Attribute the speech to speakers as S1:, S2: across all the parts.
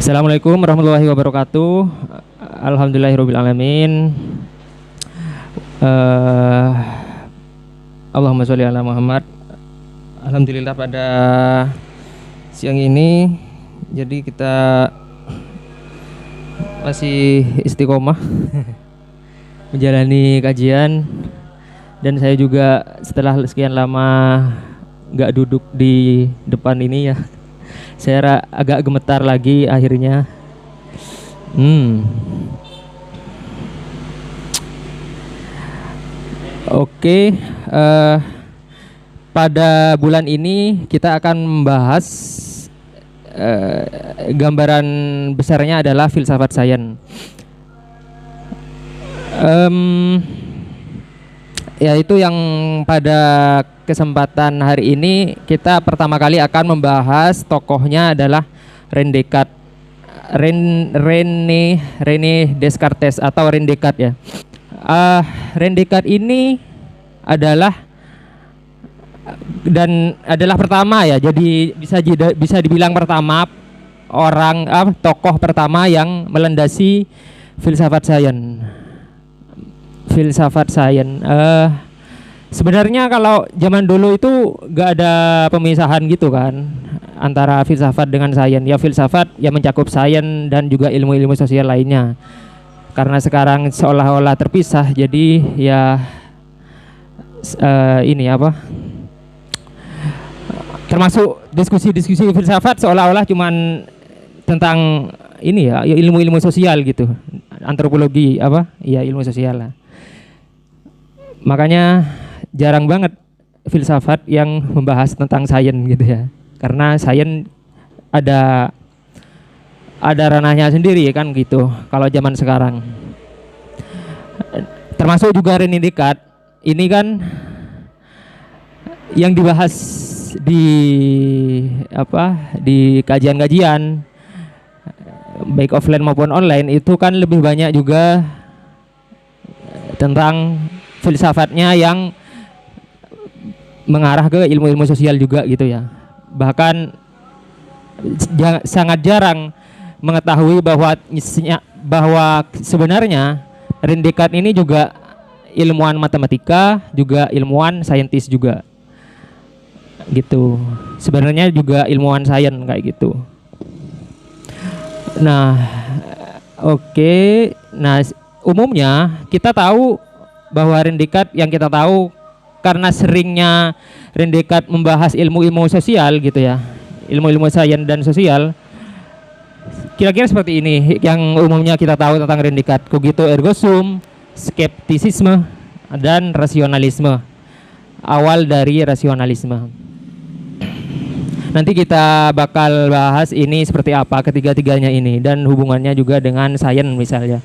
S1: Assalamualaikum warahmatullahi wabarakatuh. Alhamdulillahirabbil alamin. Eh, Allahumma sholli ala Muhammad. Alhamdulillah pada siang ini jadi kita masih istiqomah menjalani kajian, dan saya juga setelah sekian lama nggak duduk di depan ini ya, saya agak gemetar lagi akhirnya. Oke, pada bulan ini kita akan membahas gambaran besarnya adalah filsafat sains. Yaitu yang pada kesempatan hari ini kita pertama kali akan membahas tokohnya adalah René Descartes atau René Descartes ya. René Descartes ini adalah pertama ya, jadi bisa dibilang pertama orang tokoh pertama yang melandasi filsafat sains. Sebenarnya kalau zaman dulu itu gak ada pemisahan gitu kan antara filsafat dengan sains. Ya filsafat ya mencakup sains dan juga ilmu-ilmu sosial lainnya. Karena sekarang seolah-olah terpisah, jadi ya termasuk diskusi-diskusi filsafat seolah-olah cuman tentang ini ya ilmu-ilmu sosial gitu, antropologi ilmu sosial lah. Makanya jarang banget filsafat yang membahas tentang sains gitu ya, karena sains ada ranahnya sendiri kan gitu kalau zaman sekarang. Termasuk juga René Descartes ini kan yang dibahas di kajian-kajian baik offline maupun online itu kan lebih banyak juga tentang filsafatnya yang mengarah ke ilmu-ilmu sosial juga gitu ya. Bahkan sangat jarang mengetahui bahwa sebenarnya René Descartes ini juga ilmuwan matematika, juga ilmuwan saintis juga gitu. Sebenarnya juga ilmuwan sains kayak gitu. Nah, oke. Nah, umumnya kita tahu bahwa René Descartes yang kita tahu karena seringnya René Descartes membahas ilmu-ilmu sosial gitu ya, ilmu-ilmu sains dan sosial. Kira-kira seperti ini yang umumnya kita tahu tentang René Descartes: cogito ergo sum, skeptisisme, dan rasionalisme. Awal dari rasionalisme. Nanti kita bakal bahas ini seperti apa ketiga-tiganya ini dan hubungannya juga dengan sains misalnya.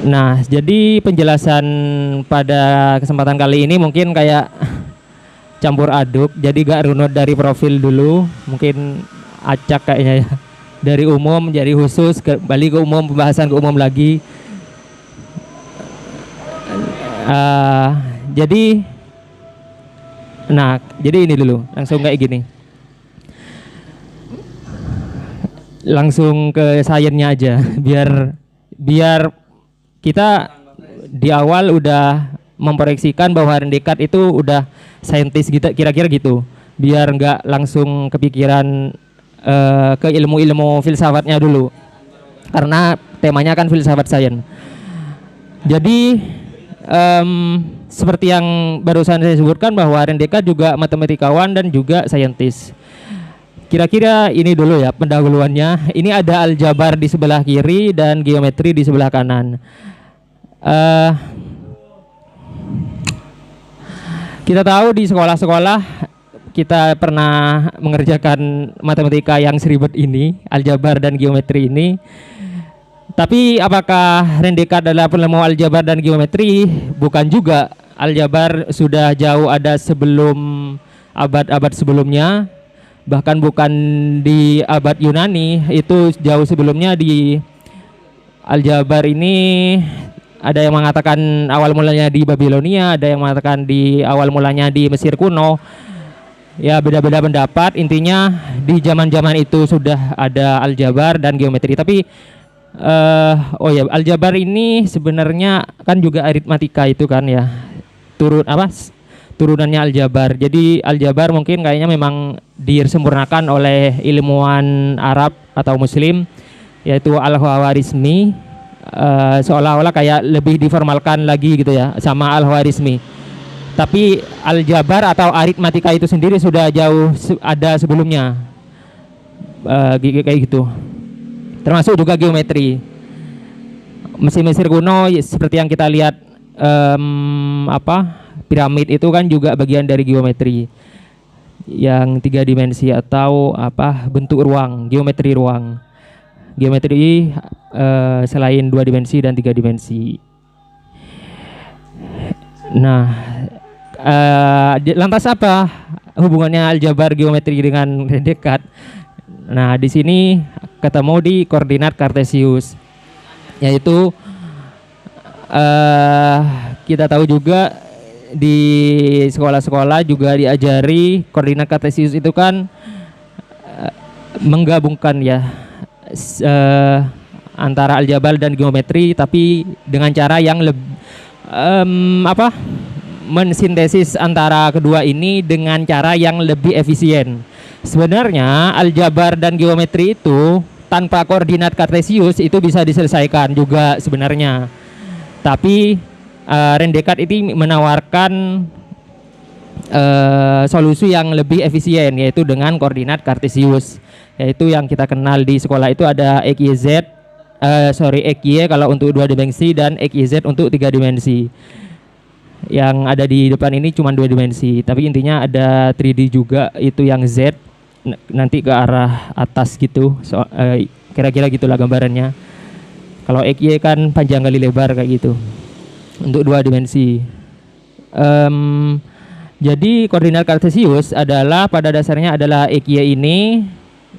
S1: Nah, jadi penjelasan pada kesempatan kali ini mungkin kayak campur aduk, jadi gak runut dari profil dulu, mungkin acak kayaknya ya. Dari umum jadi khusus, balik ke umum, pembahasan ke umum lagi. Jadi ini dulu, langsung kayak gini. Langsung ke sainsnya aja, biar kita di awal udah memproyeksikan bahwa René Descartes itu udah saintis gitu, kira-kira gitu, biar nggak langsung kepikiran ke ilmu-ilmu filsafatnya dulu, karena temanya kan filsafat sains. Jadi seperti yang barusan saya sebutkan bahwa René Descartes juga matematikawan dan juga saintis. Kira-kira ini dulu ya pendahuluannya. Ini ada aljabar di sebelah kiri dan geometri di sebelah kanan. Kita tahu di sekolah-sekolah kita pernah mengerjakan matematika yang seribet ini, aljabar dan geometri ini. Tapi apakah René Descartes adalah penemu aljabar dan geometri? Bukan juga. Aljabar sudah jauh ada sebelum abad-abad sebelumnya. Bahkan bukan di abad Yunani, itu jauh sebelumnya. Di aljabar ini ada yang mengatakan awal mulanya di Babilonia, ada yang mengatakan di awal mulanya di Mesir kuno. Ya beda-beda pendapat, intinya di zaman-zaman itu sudah ada aljabar dan geometri. Tapi oh ya, aljabar ini sebenarnya kan juga aritmatika itu kan ya. Turunannya aljabar. Jadi aljabar mungkin kayaknya memang disempurnakan oleh ilmuwan Arab atau Muslim, yaitu Al-Khwarizmi. Seolah-olah kayak lebih diformalkan lagi gitu ya sama Al-Khwarizmi. Tapi aljabar atau aritmatika itu sendiri sudah jauh ada sebelumnya, kayak gitu. Termasuk juga geometri. Mesir kuno seperti yang kita lihat, piramid itu kan juga bagian dari geometri yang 3 dimensi atau bentuk ruang, geometri ruang. Geometri selain 2 dimensi dan 3 dimensi. Nah, lantas apa hubungannya aljabar geometri dengan Descartes? Nah, di sini ketemu di koordinat Cartesius, yaitu kita tahu juga di sekolah-sekolah juga diajari koordinat Cartesius itu kan menggabungkan ya antara aljabar dan geometri, tapi dengan cara yang lebih mensintesis antara kedua ini dengan cara yang lebih efisien. Sebenarnya aljabar dan geometri itu tanpa koordinat Cartesius itu bisa diselesaikan juga sebenarnya. Tapi René Descartes itu menawarkan solusi yang lebih efisien, yaitu dengan koordinat Cartesius, yaitu yang kita kenal di sekolah itu ada XY kalau untuk 2 dimensi dan XYZ untuk 3 dimensi. Yang ada di depan ini cuma 2 dimensi, tapi intinya ada 3D juga, itu yang Z nanti ke arah atas gitu. Kira-kira gitulah gambarannya. Kalau XY kan panjang kali lebar kayak gitu untuk 2 dimensi. Jadi koordinat Cartesius adalah pada dasarnya adalah XY ini,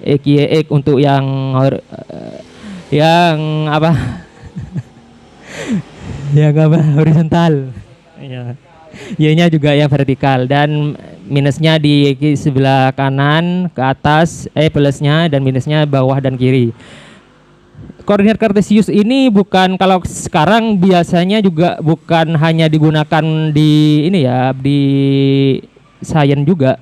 S1: XY untuk yang horizontal. Ya. Y-nya juga yang vertikal, dan minusnya di sebelah kanan ke atas, plusnya dan minusnya bawah dan kiri. Koordinat Cartesius ini bukan, kalau sekarang biasanya juga bukan hanya digunakan di ini ya, di sains juga.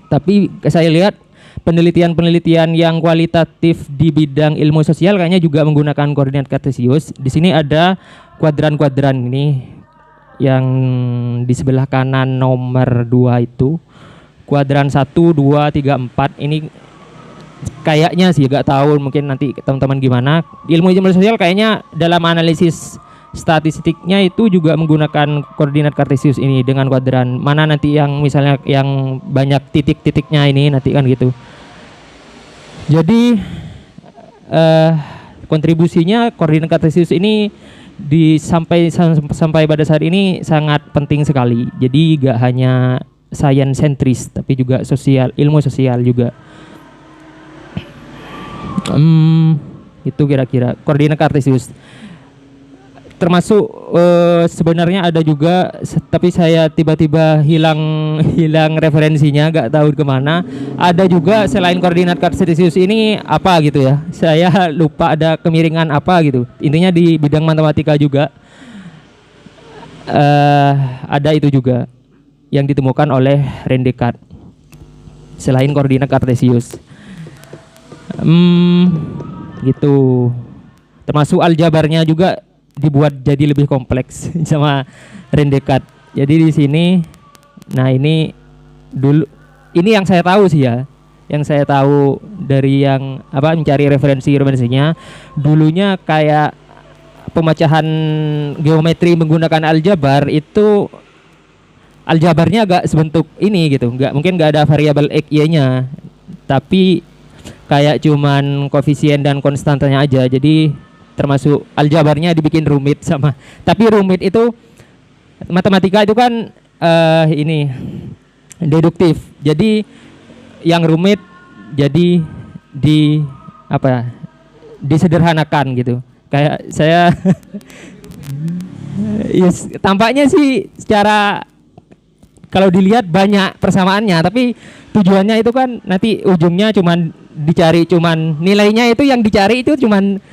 S1: Tapi saya lihat penelitian-penelitian yang kualitatif di bidang ilmu sosial kayaknya juga menggunakan koordinat Cartesius. Di sini ada kuadran-kuadran ini yang di sebelah kanan nomor 2 itu. Kuadran 1, 2, 3, 4 ini kayaknya sih gak tahu, mungkin nanti teman-teman gimana. Ilmu sosial kayaknya dalam analisis statistiknya itu juga menggunakan koordinat Cartesius ini dengan kuadran. Mana nanti yang misalnya yang banyak titik-titiknya ini nanti kan gitu. Jadi kontribusinya koordinat Cartesius ini sampai pada saat ini sangat penting sekali. Jadi gak hanya sains sentris tapi juga sosial, ilmu sosial juga. Itu kira-kira koordinat Cartesius. Termasuk sebenarnya ada juga, tapi saya tiba-tiba hilang referensinya, gak tahu kemana. Ada juga selain koordinat Cartesius ini apa gitu ya, saya lupa, ada kemiringan apa gitu. Intinya di bidang matematika juga ada itu juga yang ditemukan oleh René Descartes selain koordinat Cartesius. Gitu. Termasuk aljabarnya juga dibuat jadi lebih kompleks sama René Descartes. Jadi di sini, nah ini dulu, ini yang saya tahu sih ya, yang saya tahu dari yang mencari referensinya, dulunya kayak pemecahan geometri menggunakan aljabar itu, aljabarnya agak sebentuk ini gitu, mungkin nggak ada variabel x y-nya, tapi kayak cuman koefisien dan konstantanya aja. Jadi termasuk aljabarnya dibikin rumit sama, tapi rumit itu matematika itu kan ini deduktif. Jadi yang rumit jadi disederhanakan gitu. Kayak saya yes, tampaknya sih secara kalau dilihat banyak persamaannya, tapi tujuannya itu kan nanti ujungnya cuman dicari, cuman nilainya itu yang dicari itu cuman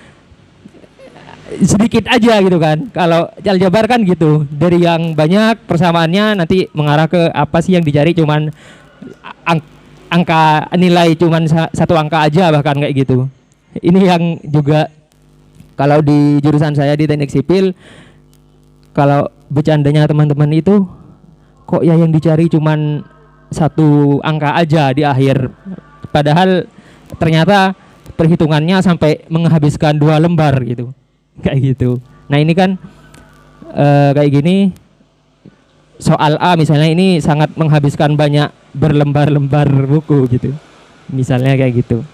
S1: sedikit aja gitu kan. Kalau aljabar kan gitu, dari yang banyak persamaannya nanti mengarah ke apa sih yang dicari, cuman angka nilai cuman satu angka aja bahkan kayak gitu. Ini yang juga kalau di jurusan saya di teknik sipil, kalau bercandanya teman-teman itu kok ya yang dicari cuman satu angka aja di akhir, padahal ternyata perhitungannya sampai menghabiskan 2 lembar gitu, kayak gitu. Nah ini kan kayak gini, soal A misalnya ini sangat menghabiskan banyak berlembar-lembar buku gitu, misalnya kayak gitu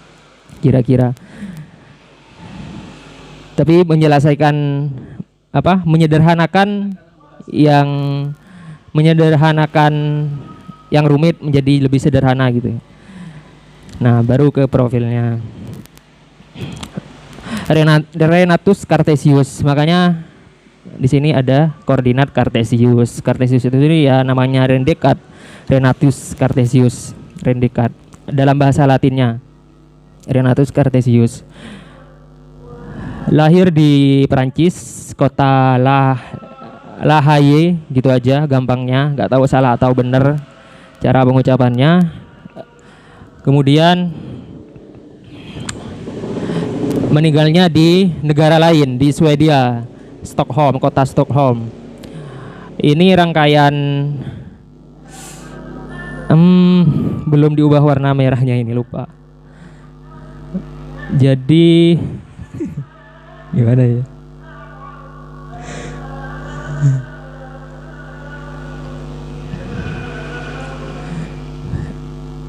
S1: kira-kira. Tapi menyelesaikan apa, menyederhanakan yang rumit menjadi lebih sederhana gitu. Nah baru ke profilnya. Renatus Cartesius, makanya di sini ada koordinat Cartesius. Cartesius itu ya namanya René Descartes, Renatus Cartesius, René Descartes dalam bahasa Latinnya Renatus Cartesius. Lahir di Perancis, kota La Haye gitu aja gampangnya, nggak tahu salah atau benar cara pengucapannya. Kemudian meninggalnya di negara lain, di Swedia, Stockholm, kota Stockholm. Ini rangkaian belum diubah warna merahnya, ini lupa. Jadi gimana ya?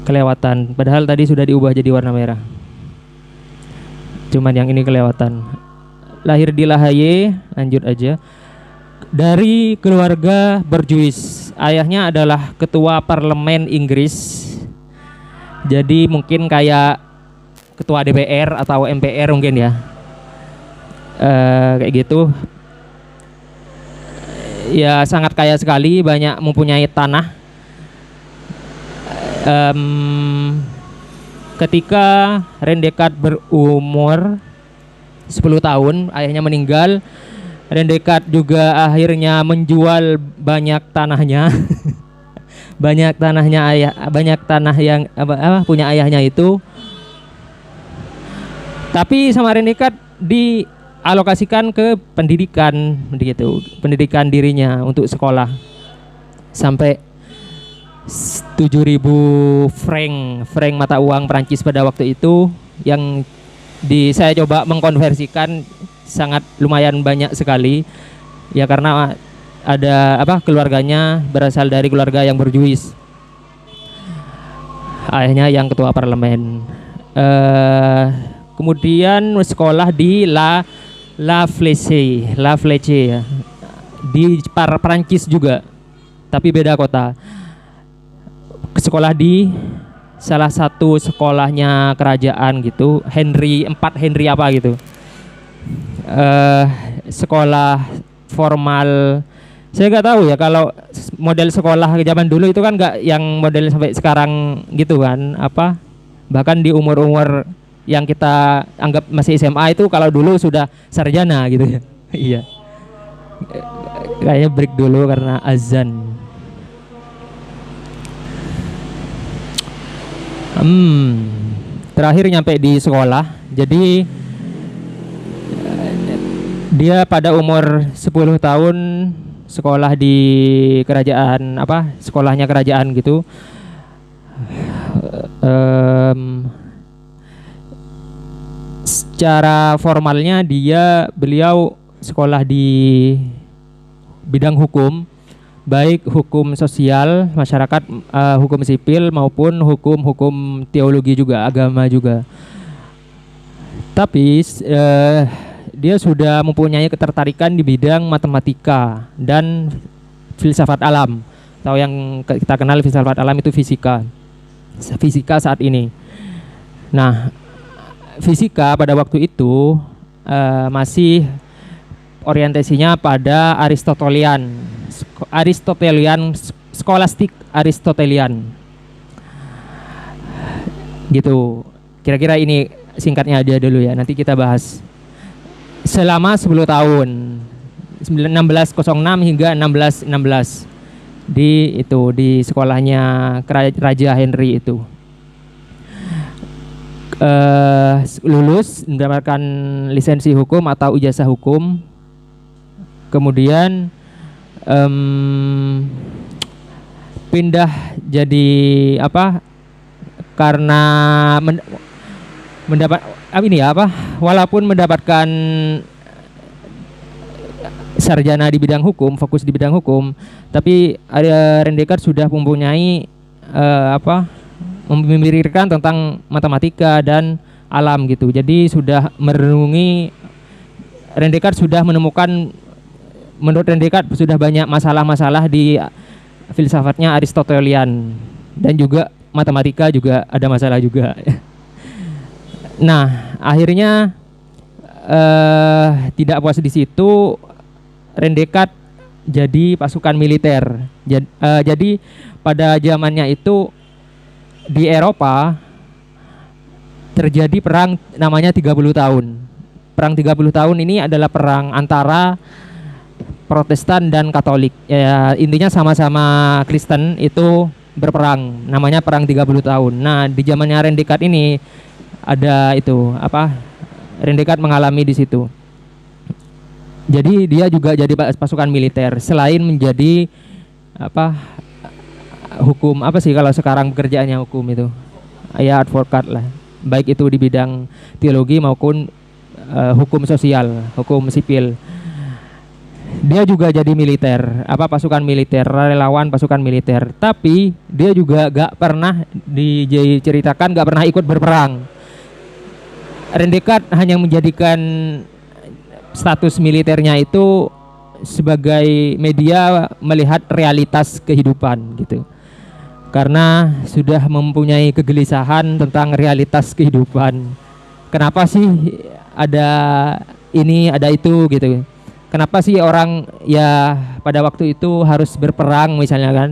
S1: Kelewatan, padahal tadi sudah diubah jadi warna merah. Cuman yang ini kelewatan. Lahir di La Haye, lanjut aja. Dari keluarga berjuis. Ayahnya adalah ketua parlemen Inggris. Jadi mungkin kayak ketua DPR atau MPR mungkin ya. Kayak gitu. Ya sangat kaya sekali, banyak mempunyai tanah. Ketika René Descartes berumur 10 tahun, ayahnya meninggal. René Descartes juga akhirnya menjual banyak tanahnya. banyak tanah yang punya ayahnya itu. Tapi sama René Descartes dialokasikan ke pendidikan begitu, pendidikan dirinya untuk sekolah sampai 7.000 franc mata uang Prancis pada waktu itu, yang saya coba mengkonversikan sangat lumayan banyak sekali ya, karena ada keluarganya berasal dari keluarga yang berjuis, ayahnya yang ketua parlemen. Kemudian sekolah di La Flèche ya, di Prancis juga, tapi beda kota. Sekolah di salah satu sekolahnya kerajaan gitu, Henry apa gitu. Sekolah formal, saya nggak tahu ya kalau model sekolah zaman dulu itu kan nggak yang model sampai sekarang gitu kan, bahkan di umur yang kita anggap masih SMA itu kalau dulu sudah sarjana gitu ya. Iya. Kayaknya break dulu karena azan. Terakhir nyampe di sekolah. Jadi dia pada umur 10 tahun sekolah di kerajaan, sekolahnya kerajaan gitu. Secara formalnya beliau sekolah di bidang hukum, baik hukum sosial masyarakat, hukum sipil maupun hukum teologi juga, agama juga. Tapi dia sudah mempunyai ketertarikan di bidang matematika dan filsafat alam, atau yang kita kenal filsafat alam itu fisika saat ini. Nah, fisika pada waktu itu masih orientasinya pada Aristotelian skolastik Aristotelian. Gitu. Kira-kira ini singkatnya aja dulu ya. Nanti kita bahas. Selama 10 tahun. 1606 hingga 1616 di sekolahnya Raja Henry itu. Lulus mendapatkan lisensi hukum atau ijazah hukum. Kemudian pindah jadi apa? Karena mendapat walaupun mendapatkan sarjana di bidang hukum, fokus di bidang hukum, tapi René Descartes sudah mempunyai memikirkan tentang matematika dan alam gitu. Jadi sudah merenungi, René Descartes sudah menemukan, menurut René Descartes sudah banyak masalah-masalah di filsafatnya Aristotelian, dan juga matematika juga ada masalah juga. Nah, akhirnya tidak puas di situ, René Descartes jadi pasukan militer. Jadi pada zamannya itu di Eropa terjadi perang namanya 30 tahun. Perang 30 tahun ini adalah perang antara Protestan dan Katolik. Ya, intinya sama-sama Kristen itu berperang. Namanya perang 30 tahun. Nah, di zamannya René Descartes ini ada itu René Descartes mengalami di situ. Jadi dia juga jadi pasukan militer selain menjadi hukum kalau sekarang pekerjaannya hukum itu ya advokat lah, baik itu di bidang teologi maupun hukum sosial, hukum sipil. Dia juga jadi militer, pasukan militer, relawan pasukan militer. Tapi dia juga gak pernah diceritakan gak pernah ikut berperang. René Descartes hanya menjadikan status militernya itu sebagai media melihat realitas kehidupan gitu. Karena sudah mempunyai kegelisahan tentang realitas kehidupan. Kenapa sih ada ini, ada itu gitu. Kenapa sih orang ya pada waktu itu harus berperang misalnya kan.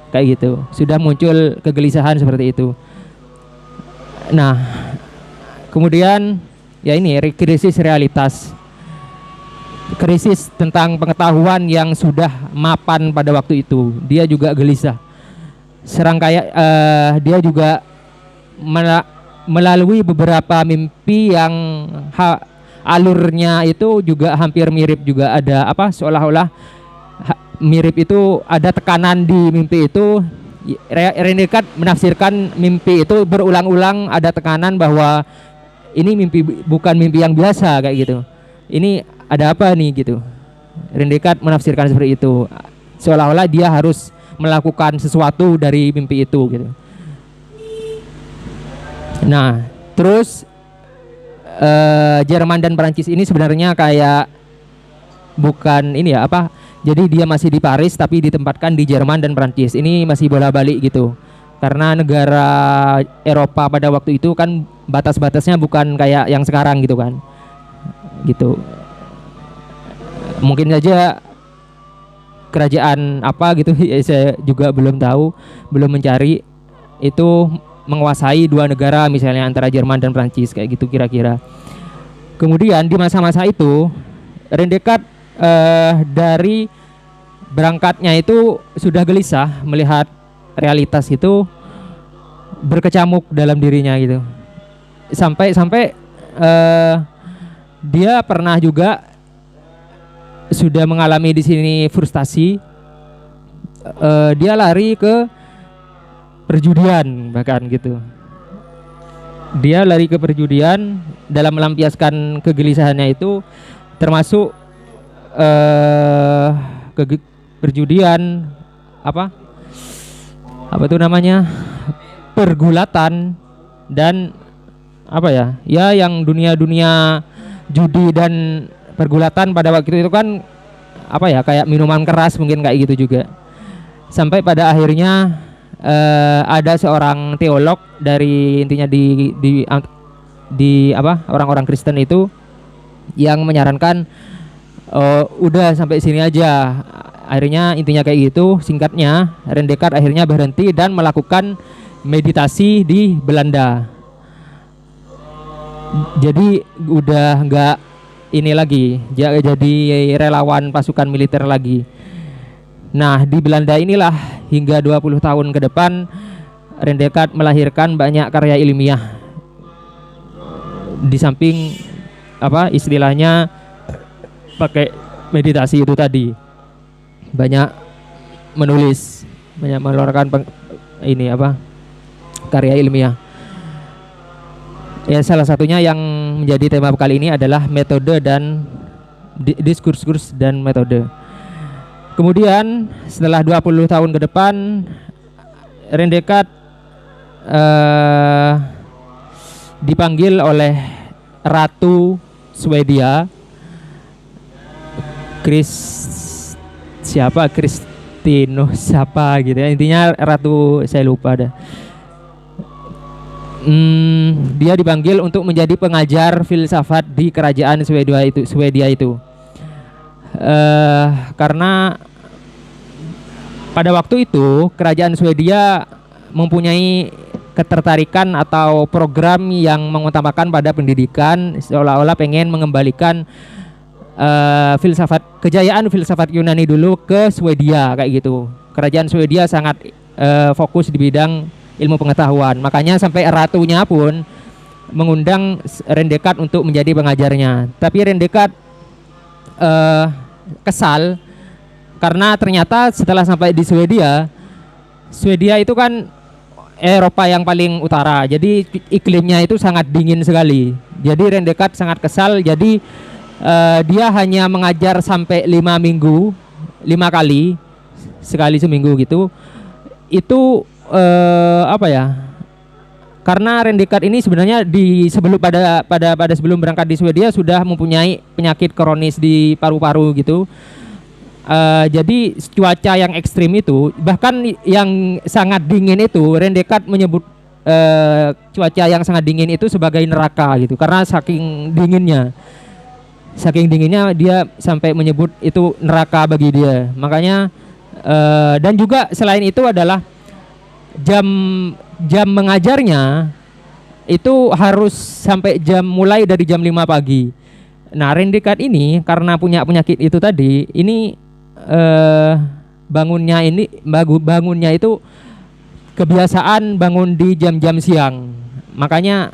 S1: Kayak gitu. Sudah muncul kegelisahan seperti itu. Nah, kemudian ya ini krisis realitas. Krisis tentang pengetahuan yang sudah mapan pada waktu itu. Dia juga gelisah. Serangkaian dia juga melalui beberapa mimpi yang alurnya itu juga hampir mirip, juga ada seolah-olah mirip itu, ada tekanan di mimpi itu. René Descartes menafsirkan mimpi itu berulang-ulang ada tekanan bahwa ini mimpi bukan mimpi yang biasa kayak gitu. Ini ada apa nih gitu. René Descartes menafsirkan seperti itu. Seolah-olah dia harus melakukan sesuatu dari mimpi itu gitu. Nah, terus Jerman dan Perancis ini sebenarnya kayak bukan ini ya jadi dia masih di Paris tapi ditempatkan di Jerman dan Perancis. Ini masih bola-balik gitu. Karena negara Eropa pada waktu itu kan batas-batasnya bukan kayak yang sekarang gitu kan. Gitu. Mungkin saja kerajaan gitu saya juga belum tahu, belum mencari, itu menguasai dua negara misalnya antara Jerman dan Prancis kayak gitu kira-kira. Kemudian di masa-masa itu René Descartes dari berangkatnya itu sudah gelisah melihat realitas itu berkecamuk dalam dirinya gitu. Sampai dia pernah juga sudah mengalami di sini frustasi. Dia lari ke perjudian bahkan gitu. Dia lari ke perjudian dalam melampiaskan kegelisahannya itu, termasuk perjudian apa tuh namanya, pergulatan dan yang dunia judi dan pergulatan pada waktu itu kan kayak minuman keras mungkin kayak gitu juga. Sampai pada akhirnya ada seorang teolog dari intinya di orang-orang Kristen itu yang menyarankan udah sampai sini aja, Akhirnya intinya kayak gitu, singkatnya René Descartes akhirnya berhenti dan melakukan meditasi di Belanda. Jadi udah nggak ini lagi, jadi relawan pasukan militer lagi. Nah, di Belanda inilah hingga 20 tahun ke depan René Descartes melahirkan banyak karya ilmiah. Di samping apa istilahnya pakai meditasi itu tadi, banyak menulis, banyak mengeluarkan karya ilmiah. Ya, salah satunya yang menjadi tema kali ini adalah metode dan diskursus dan metode. Kemudian setelah 20 tahun ke depan René Descartes dipanggil oleh Ratu Swedia, Kristino siapa gitu ya, intinya ratu, saya lupa dah. Dia dipanggil untuk menjadi pengajar filsafat di kerajaan Swedia itu. Karena pada waktu itu kerajaan Swedia mempunyai ketertarikan atau program yang mengutamakan pada pendidikan, seolah-olah pengen mengembalikan kejayaan filsafat Yunani dulu ke Swedia kayak gitu. Kerajaan Swedia sangat fokus di bidang ilmu pengetahuan, makanya sampai ratunya pun mengundang René Descartes untuk menjadi pengajarnya. Tapi René Descartes kesal karena ternyata setelah sampai di Swedia itu kan Eropa yang paling utara, jadi iklimnya itu sangat dingin sekali. Jadi René Descartes sangat kesal, jadi dia hanya mengajar sampai 5 minggu, 5 kali, sekali seminggu gitu. Itu karena René Descartes ini sebenarnya sebelum berangkat di Swedia sudah mempunyai penyakit kronis di paru-paru gitu. Jadi cuaca yang ekstrim itu, bahkan yang sangat dingin itu, René Descartes menyebut cuaca yang sangat dingin itu sebagai neraka gitu, karena saking dinginnya dia sampai menyebut itu neraka bagi dia. Makanya dan juga selain itu adalah jam mengajarnya itu harus sampai mulai dari jam 5 pagi. Nah, René Descartes ini karena punya penyakit itu tadi, ini bangunnya itu kebiasaan bangun di jam-jam siang. Makanya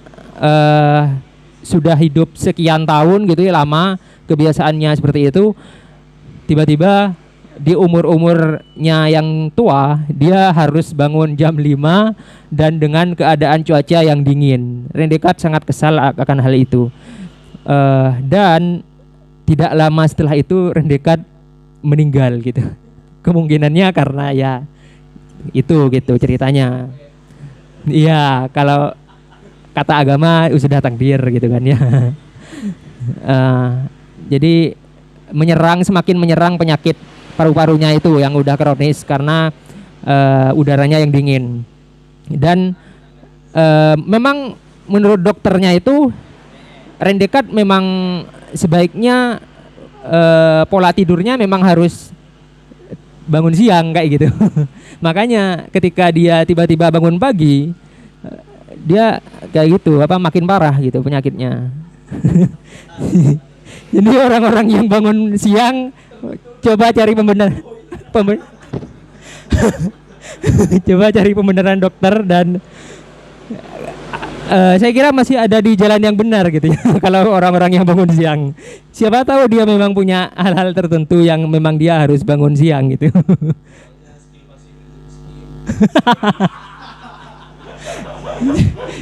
S1: sudah hidup sekian tahun gitu ya, lama kebiasaannya seperti itu. Tiba-tiba di umurnya yang tua dia harus bangun jam 5 dan dengan keadaan cuaca yang dingin. René Descartes sangat kesal akan hal itu. Dan tidak lama setelah itu René Descartes meninggal gitu. Kemungkinannya karena ya itu gitu ceritanya. Iya, kalau kata agama sudah takdir gitu kan ya. Jadi semakin menyerang penyakit paru-parunya itu yang udah kronis karena udaranya yang dingin. Dan memang menurut dokternya itu René Descartes memang sebaiknya pola tidurnya memang harus bangun siang kayak gitu. Makanya ketika dia tiba-tiba bangun pagi, dia kayak gitu makin parah gitu penyakitnya. Jadi orang-orang yang bangun siang coba cari coba cari pembenaran dokter, dan saya kira masih ada di jalan yang benar gitu ya. Kalau orang-orang yang bangun siang, siapa tahu dia memang punya hal-hal tertentu yang memang dia harus bangun siang gitu.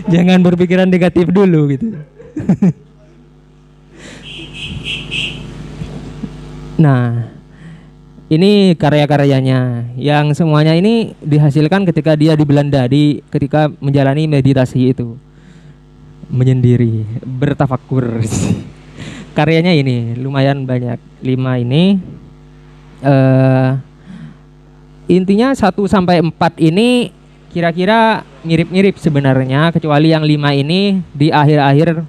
S1: Jangan berpikiran negatif dulu gitu. Nah, ini karya-karyanya yang semuanya ini dihasilkan ketika dia di Belanda, ketika menjalani meditasi itu, menyendiri, bertafakur. Karyanya ini lumayan banyak, 5 ini. Intinya 1-4 ini kira-kira mirip-mirip sebenarnya, kecuali yang 5 ini di akhir-akhir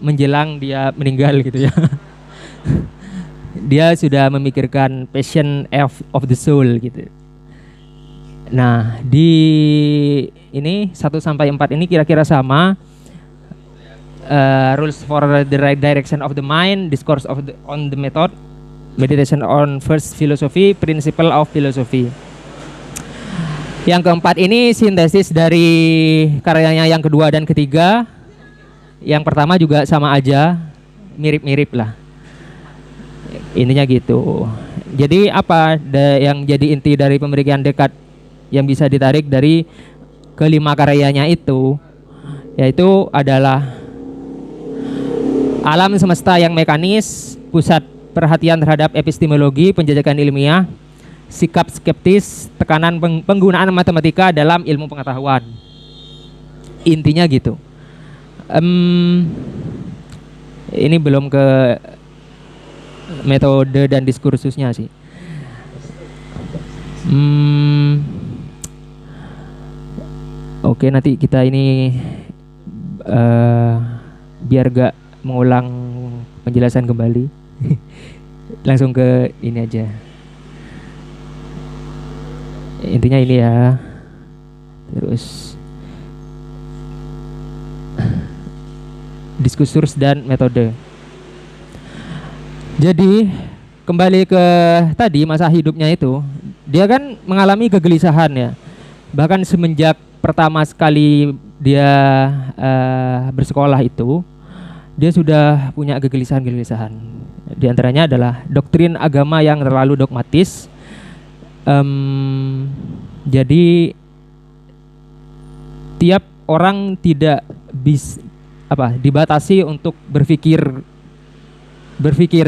S1: menjelang dia meninggal gitu ya. Dia sudah memikirkan passion of the soul gitu. Nah, di ini 1-4 ini kira-kira sama. Rules for the right direction of the mind, discourse on the method, meditation on first philosophy, principle of philosophy. Yang keempat ini sintesis dari karyanya yang kedua dan ketiga. Yang pertama juga sama aja, mirip-mirip lah. Intinya gitu. Jadi apa yang jadi inti dari pemikiran Descartes yang bisa ditarik dari kelima karyanya itu, yaitu adalah alam semesta yang mekanis, pusat perhatian terhadap epistemologi, penjajakan ilmiah, sikap skeptis, tekanan penggunaan matematika dalam ilmu pengetahuan. Intinya gitu. Ini belum ke metode dan diskursusnya sih. Oke, nanti kita ini biar gak mengulang penjelasan kembali. Langsung ke ini aja. Intinya ini ya. Terus diskursus dan metode. Jadi kembali ke tadi masa hidupnya itu, dia kan mengalami kegelisahan ya. Bahkan semenjak pertama sekali dia bersekolah itu, dia sudah punya kegelisahan-kegelisahan. Di antaranya adalah doktrin agama yang terlalu dogmatis. Jadi tiap orang tidak dibatasi untuk berpikir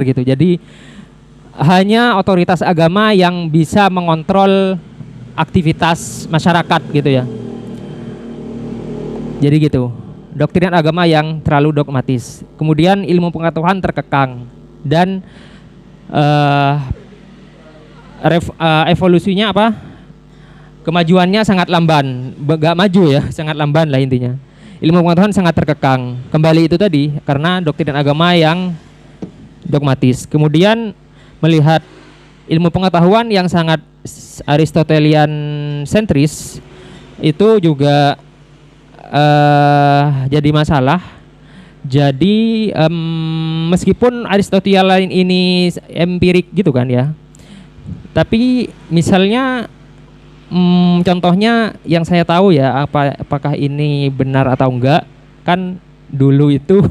S1: gitu. Jadi hanya otoritas agama yang bisa mengontrol aktivitas masyarakat gitu ya. Jadi gitu. Doktrin agama yang terlalu dogmatis. Kemudian ilmu pengetahuan terkekang dan evolusinya kemajuannya sangat lamban, gak maju ya, sangat lamban lah intinya. Ilmu pengetahuan sangat terkekang. Kembali itu tadi karena doktrin agama yang dogmatis. Kemudian melihat ilmu pengetahuan yang sangat Aristotelian sentris itu juga jadi masalah. Jadi meskipun Aristotelian ini empirik gitu kan ya, tapi misalnya contohnya yang saya tahu ya, apakah ini benar atau enggak, kan dulu itu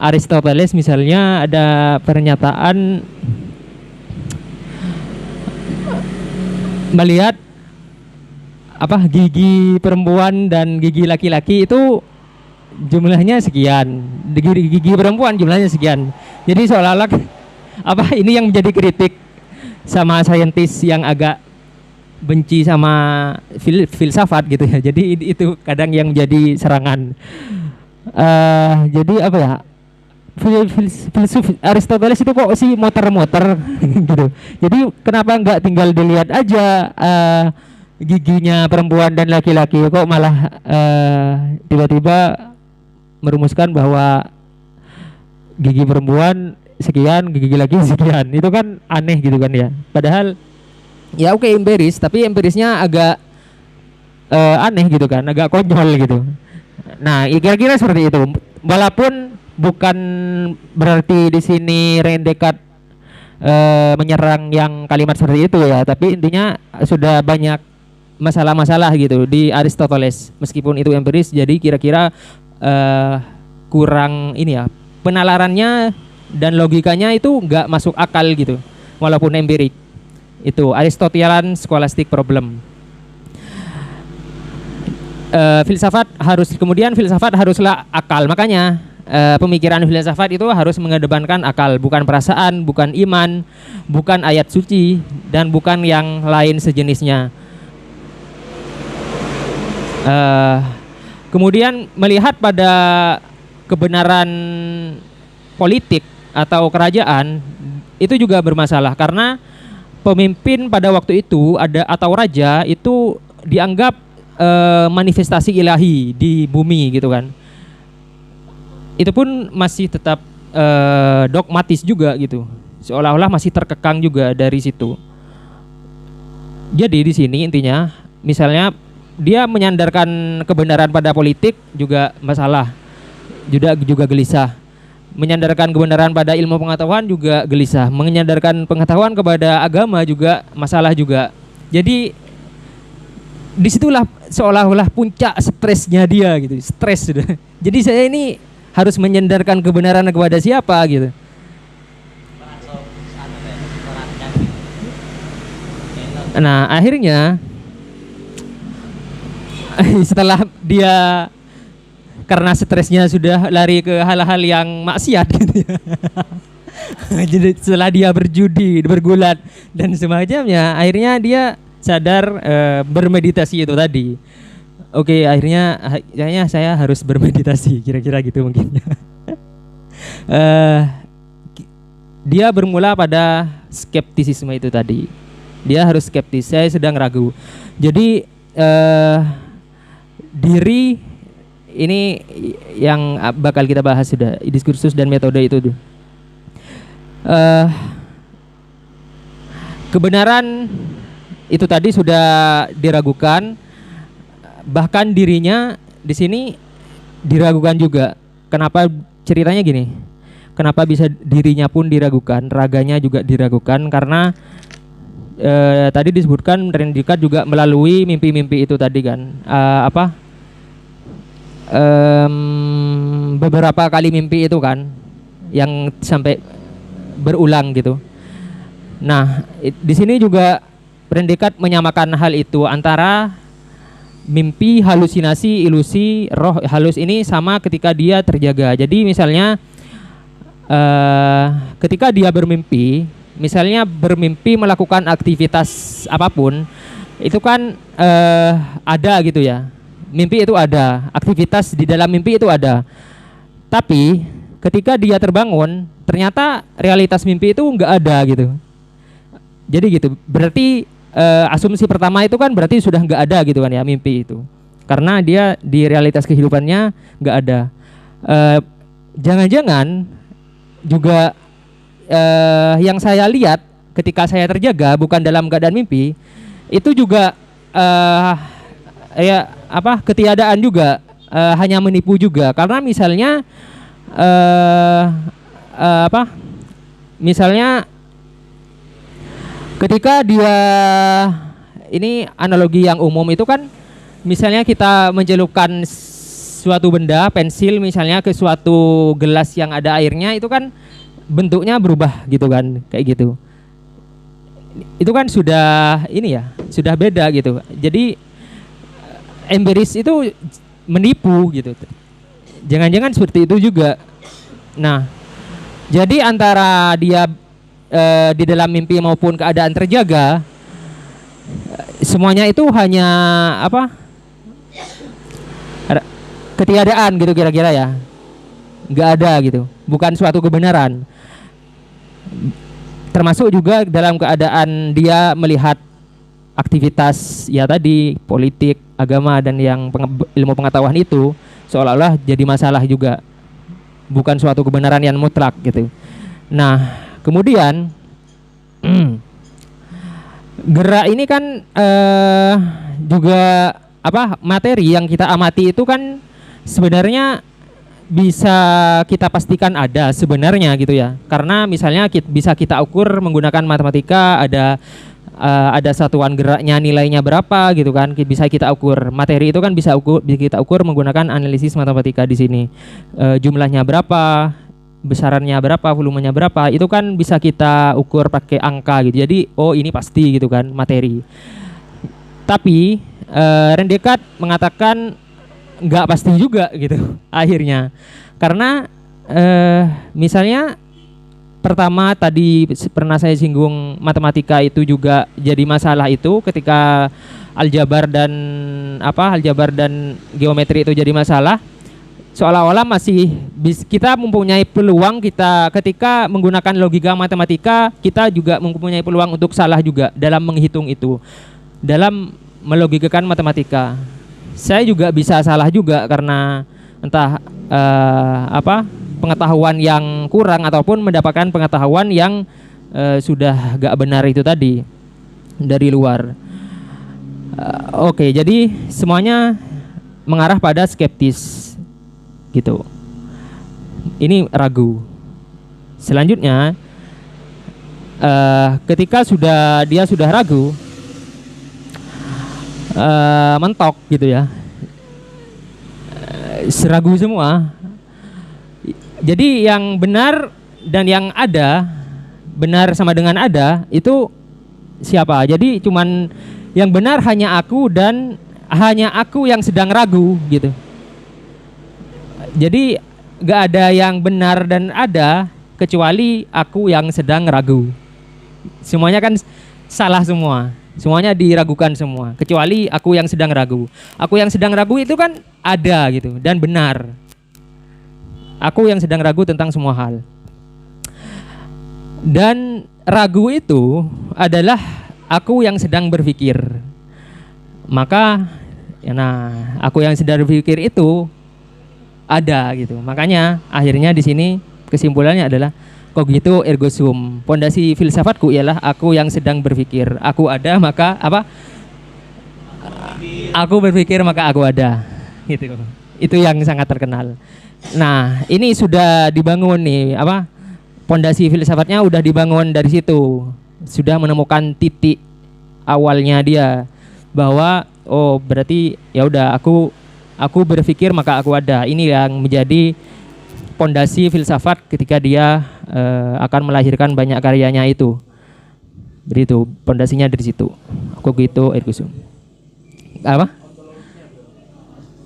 S1: Aristoteles misalnya ada pernyataan melihat gigi perempuan dan gigi laki-laki itu jumlahnya sekian, gigi perempuan jumlahnya sekian. Jadi seolah-olah ini yang menjadi kritik sama saintis yang agak benci sama filsafat gitu ya. Jadi itu kadang yang menjadi serangan. Jadi filsuf Aristoteles itu kok sih motor-motor gitu. Jadi kenapa nggak tinggal dilihat aja giginya perempuan dan laki-laki, kok malah tiba-tiba merumuskan bahwa gigi perempuan sekian, gigi laki sekian. Itu kan aneh gitu kan ya. Padahal ya oke, empiris, tapi empirisnya agak aneh gitu kan, agak konyol gitu. Nah, kira-kira seperti itu. Walaupun bukan berarti di sini René Descartes menyerang yang kalimat seperti itu ya, tapi intinya sudah banyak masalah-masalah gitu di Aristoteles. Meskipun itu empiris, jadi kira-kira kurang ini ya, penalarannya dan logikanya itu nggak masuk akal gitu, walaupun empirik. Itu Aristotelian scholastic problem. Filsafat haruslah akal. Makanya pemikiran filsafat itu harus mengedepankan akal, bukan perasaan, bukan iman, bukan ayat suci, dan bukan yang lain sejenisnya. Kemudian melihat pada kebenaran politik atau kerajaan itu juga bermasalah, karena pemimpin pada waktu itu atau raja itu dianggap manifestasi ilahi di bumi gitu kan. Itu pun masih tetap dogmatis juga gitu. seolah-olah masih terkekang juga dari situ. Jadi di sini intinya, misalnya dia menyandarkan kebenaran pada politik juga masalah, juga gelisah. Menyandarkan kebenaran pada ilmu pengetahuan juga gelisah. Menyandarkan pengetahuan kepada agama juga masalah juga. Jadi disitulah seolah-olah puncak stresnya dia gitu, stres sudah. Jadi saya ini harus menyandarkan kebenaran kepada siapa gitu. Nah akhirnya setelah dia karena stresnya sudah lari ke hal-hal yang maksiat gitu ya. Jadi setelah dia berjudi, bergulat dan semacamnya, akhirnya dia sadar bermeditasi itu tadi. Oke, akhirnya saya harus bermeditasi, kira-kira gitu mungkin. Dia bermula pada skeptisisme itu tadi. Dia harus skeptis, saya sedang ragu. Jadi diri ini yang bakal kita bahas sudah, diskursus dan metode itu. Kebenaran itu tadi sudah diragukan, bahkan dirinya di sini diragukan juga. Kenapa ceritanya gini? Kenapa bisa dirinya pun diragukan, raganya juga diragukan karena tadi disebutkan René Descartes juga melalui mimpi-mimpi itu tadi kan, beberapa kali mimpi itu kan, yang sampai berulang gitu. Nah, di sini juga René Descartes menyamakan hal itu antara mimpi, halusinasi, ilusi, roh halus ini sama ketika dia terjaga. Jadi misalnya ketika dia bermimpi, misalnya bermimpi melakukan aktivitas apapun, itu kan ada gitu ya. Mimpi itu ada, aktivitas di dalam mimpi itu ada. Tapi ketika dia terbangun, ternyata realitas mimpi itu nggak ada gitu. Jadi gitu, berarti asumsi pertama itu kan berarti sudah nggak ada gitu kan ya mimpi itu. Karena dia di realitas kehidupannya nggak ada. Jangan-jangan juga yang saya lihat ketika saya terjaga bukan dalam keadaan mimpi, itu juga ketiadaan juga, hanya menipu juga. Karena misalnya misalnya ketika dia, ini analogi yang umum itu kan, misalnya kita mencelupkan suatu benda, pensil misalnya ke suatu gelas yang ada airnya, itu kan bentuknya berubah gitu kan, kayak gitu. Itu kan sudah ini ya, sudah beda gitu. Jadi empiris itu menipu gitu. Jangan-jangan seperti itu juga. Nah, jadi antara dia di dalam mimpi maupun keadaan terjaga, semuanya itu hanya ketiadaan gitu kira-kira ya, nggak ada gitu, bukan suatu kebenaran. Termasuk juga dalam keadaan dia melihat aktivitas ya tadi, politik, agama dan yang ilmu pengetahuan itu seolah-olah jadi masalah juga, bukan suatu kebenaran yang mutlak gitu. Nah kemudian gerak ini kan juga materi yang kita amati itu kan sebenarnya bisa kita pastikan ada sebenarnya gitu ya, karena misalnya bisa kita ukur menggunakan matematika, ada satuan geraknya, nilainya berapa gitu kan, bisa kita ukur. Materi itu kan bisa kita ukur menggunakan analisis matematika di sini, jumlahnya berapa, besarannya berapa, volumenya berapa, itu kan bisa kita ukur pakai angka gitu. Jadi oh ini pasti gitu kan materi. Tapi René Descartes mengatakan nggak pasti juga gitu akhirnya, karena misalnya pertama tadi pernah saya singgung, matematika itu juga jadi masalah itu ketika aljabar dan geometri itu jadi masalah, seolah-olah masih kita mempunyai peluang, kita ketika menggunakan logika matematika kita juga mempunyai peluang untuk salah juga dalam menghitung itu, dalam melogikakan matematika. Saya juga bisa salah juga karena entah pengetahuan yang kurang ataupun mendapatkan pengetahuan yang sudah gak benar itu tadi dari luar. Oke, jadi semuanya mengarah pada skeptis gitu. Ini ragu. Selanjutnya ketika dia sudah ragu, mentok gitu ya, seragu semua. Jadi yang benar dan yang ada, benar sama dengan ada itu siapa? Jadi cuman yang benar hanya aku dan hanya aku yang sedang ragu gitu. Jadi gak ada yang benar dan ada kecuali aku yang sedang ragu. Semuanya kan salah semua. Semuanya diragukan semua kecuali aku yang sedang ragu. Aku yang sedang ragu itu kan ada gitu dan benar. Aku yang sedang ragu tentang semua hal. Dan ragu itu adalah aku yang sedang berpikir. Maka aku yang sedang berpikir itu ada gitu. Makanya akhirnya di sini kesimpulannya adalah cogito ergo sum. Pondasi filsafatku ialah aku yang sedang berpikir. Aku ada maka apa? Aku berpikir maka aku ada. Gitu. Itu yang sangat terkenal. Nah, ini sudah dibangun nih, pondasi filsafatnya udah dibangun dari situ. Sudah menemukan titik awalnya dia bahwa berarti ya udah aku berpikir maka aku ada. Ini yang menjadi pondasi filsafat ketika dia akan melahirkan banyak karyanya itu. Begitu, pondasinya dari situ. Cogito ergo sum. Apa?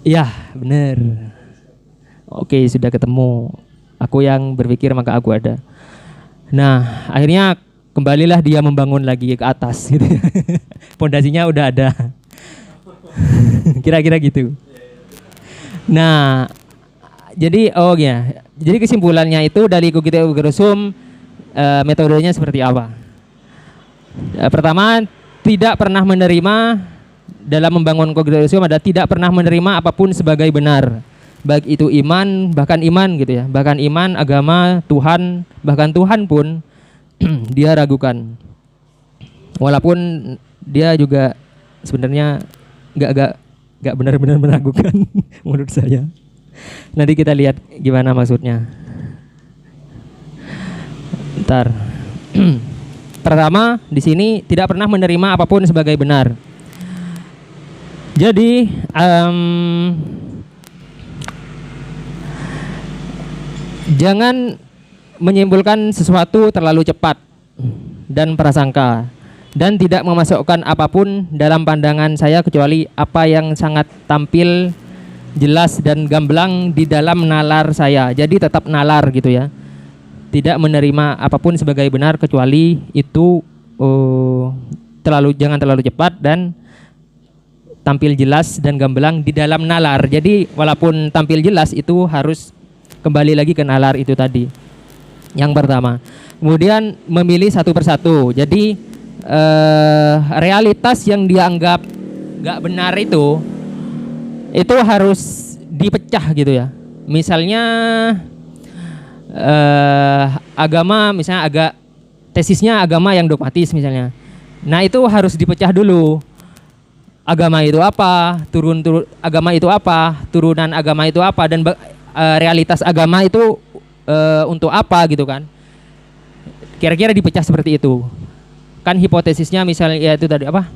S1: Ya, benar. Oke, sudah ketemu. Aku yang berpikir maka aku ada. Nah, akhirnya kembalilah dia membangun lagi ke atas gitu. Pondasinya udah ada. Kira-kira gitu. Nah, jadi jadi kesimpulannya itu dari cogito ergo sum, metodenya seperti apa? Pertama, tidak pernah menerima dalam membangun cogito ergo sum adalah tidak pernah menerima apapun sebagai benar. Baik itu iman, bahkan iman gitu ya, bahkan iman, agama, Tuhan, bahkan Tuhan pun dia ragukan. Walaupun dia juga sebenarnya nggak benar-benar meragukan menurut saya. Nanti kita lihat gimana maksudnya. Ntar. Pertama di sini tidak pernah menerima apapun sebagai benar. Jadi jangan menyimpulkan sesuatu terlalu cepat dan prasangka, dan tidak memasukkan apapun dalam pandangan saya kecuali apa yang sangat tampil jelas dan gamblang di dalam nalar saya. Jadi tetap nalar gitu ya. Tidak menerima apapun sebagai benar kecuali itu jangan terlalu cepat dan tampil jelas dan gamblang di dalam nalar. Jadi walaupun tampil jelas itu harus kembali lagi ke nalar itu tadi. Yang pertama. Kemudian memilih satu persatu. Jadi realitas yang dianggap nggak benar itu harus dipecah gitu ya. Misalnya agama, misalnya tesisnya agama yang dogmatis misalnya. Nah itu harus dipecah dulu. Agama itu apa? Agama itu apa? Turunan agama itu apa? Dan realitas agama itu untuk apa gitu kan? Kira-kira dipecah seperti itu. Kan hipotesisnya misalnya ya itu tadi apa?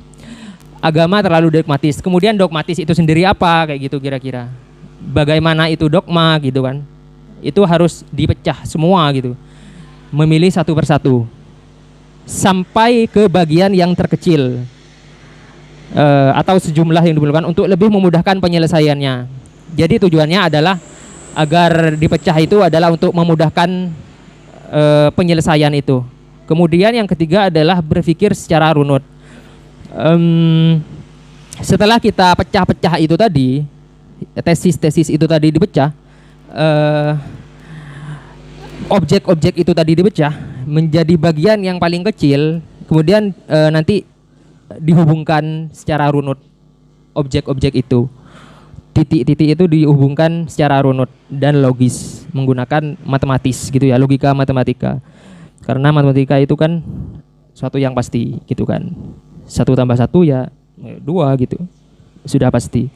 S1: Agama terlalu dogmatis. Kemudian dogmatis itu sendiri apa kayak gitu kira-kira. Bagaimana itu dogma gitu kan? Itu harus dipecah semua gitu. Memilih satu persatu. Sampai ke bagian yang terkecil. Atau sejumlah yang diperlukan untuk lebih memudahkan penyelesaiannya. Jadi tujuannya adalah agar dipecah itu adalah untuk memudahkan penyelesaian itu. Kemudian yang ketiga adalah berpikir secara runut. Setelah kita pecah-pecah itu tadi, tesis-tesis itu tadi dipecah, objek-objek itu tadi dipecah menjadi bagian yang paling kecil, kemudian nanti dihubungkan secara runut objek-objek itu. Titik-titik itu dihubungkan secara runut dan logis menggunakan matematis gitu ya, logika matematika. Karena matematika itu kan suatu yang pasti gitu kan. 1+1 ya 2 gitu. Sudah pasti.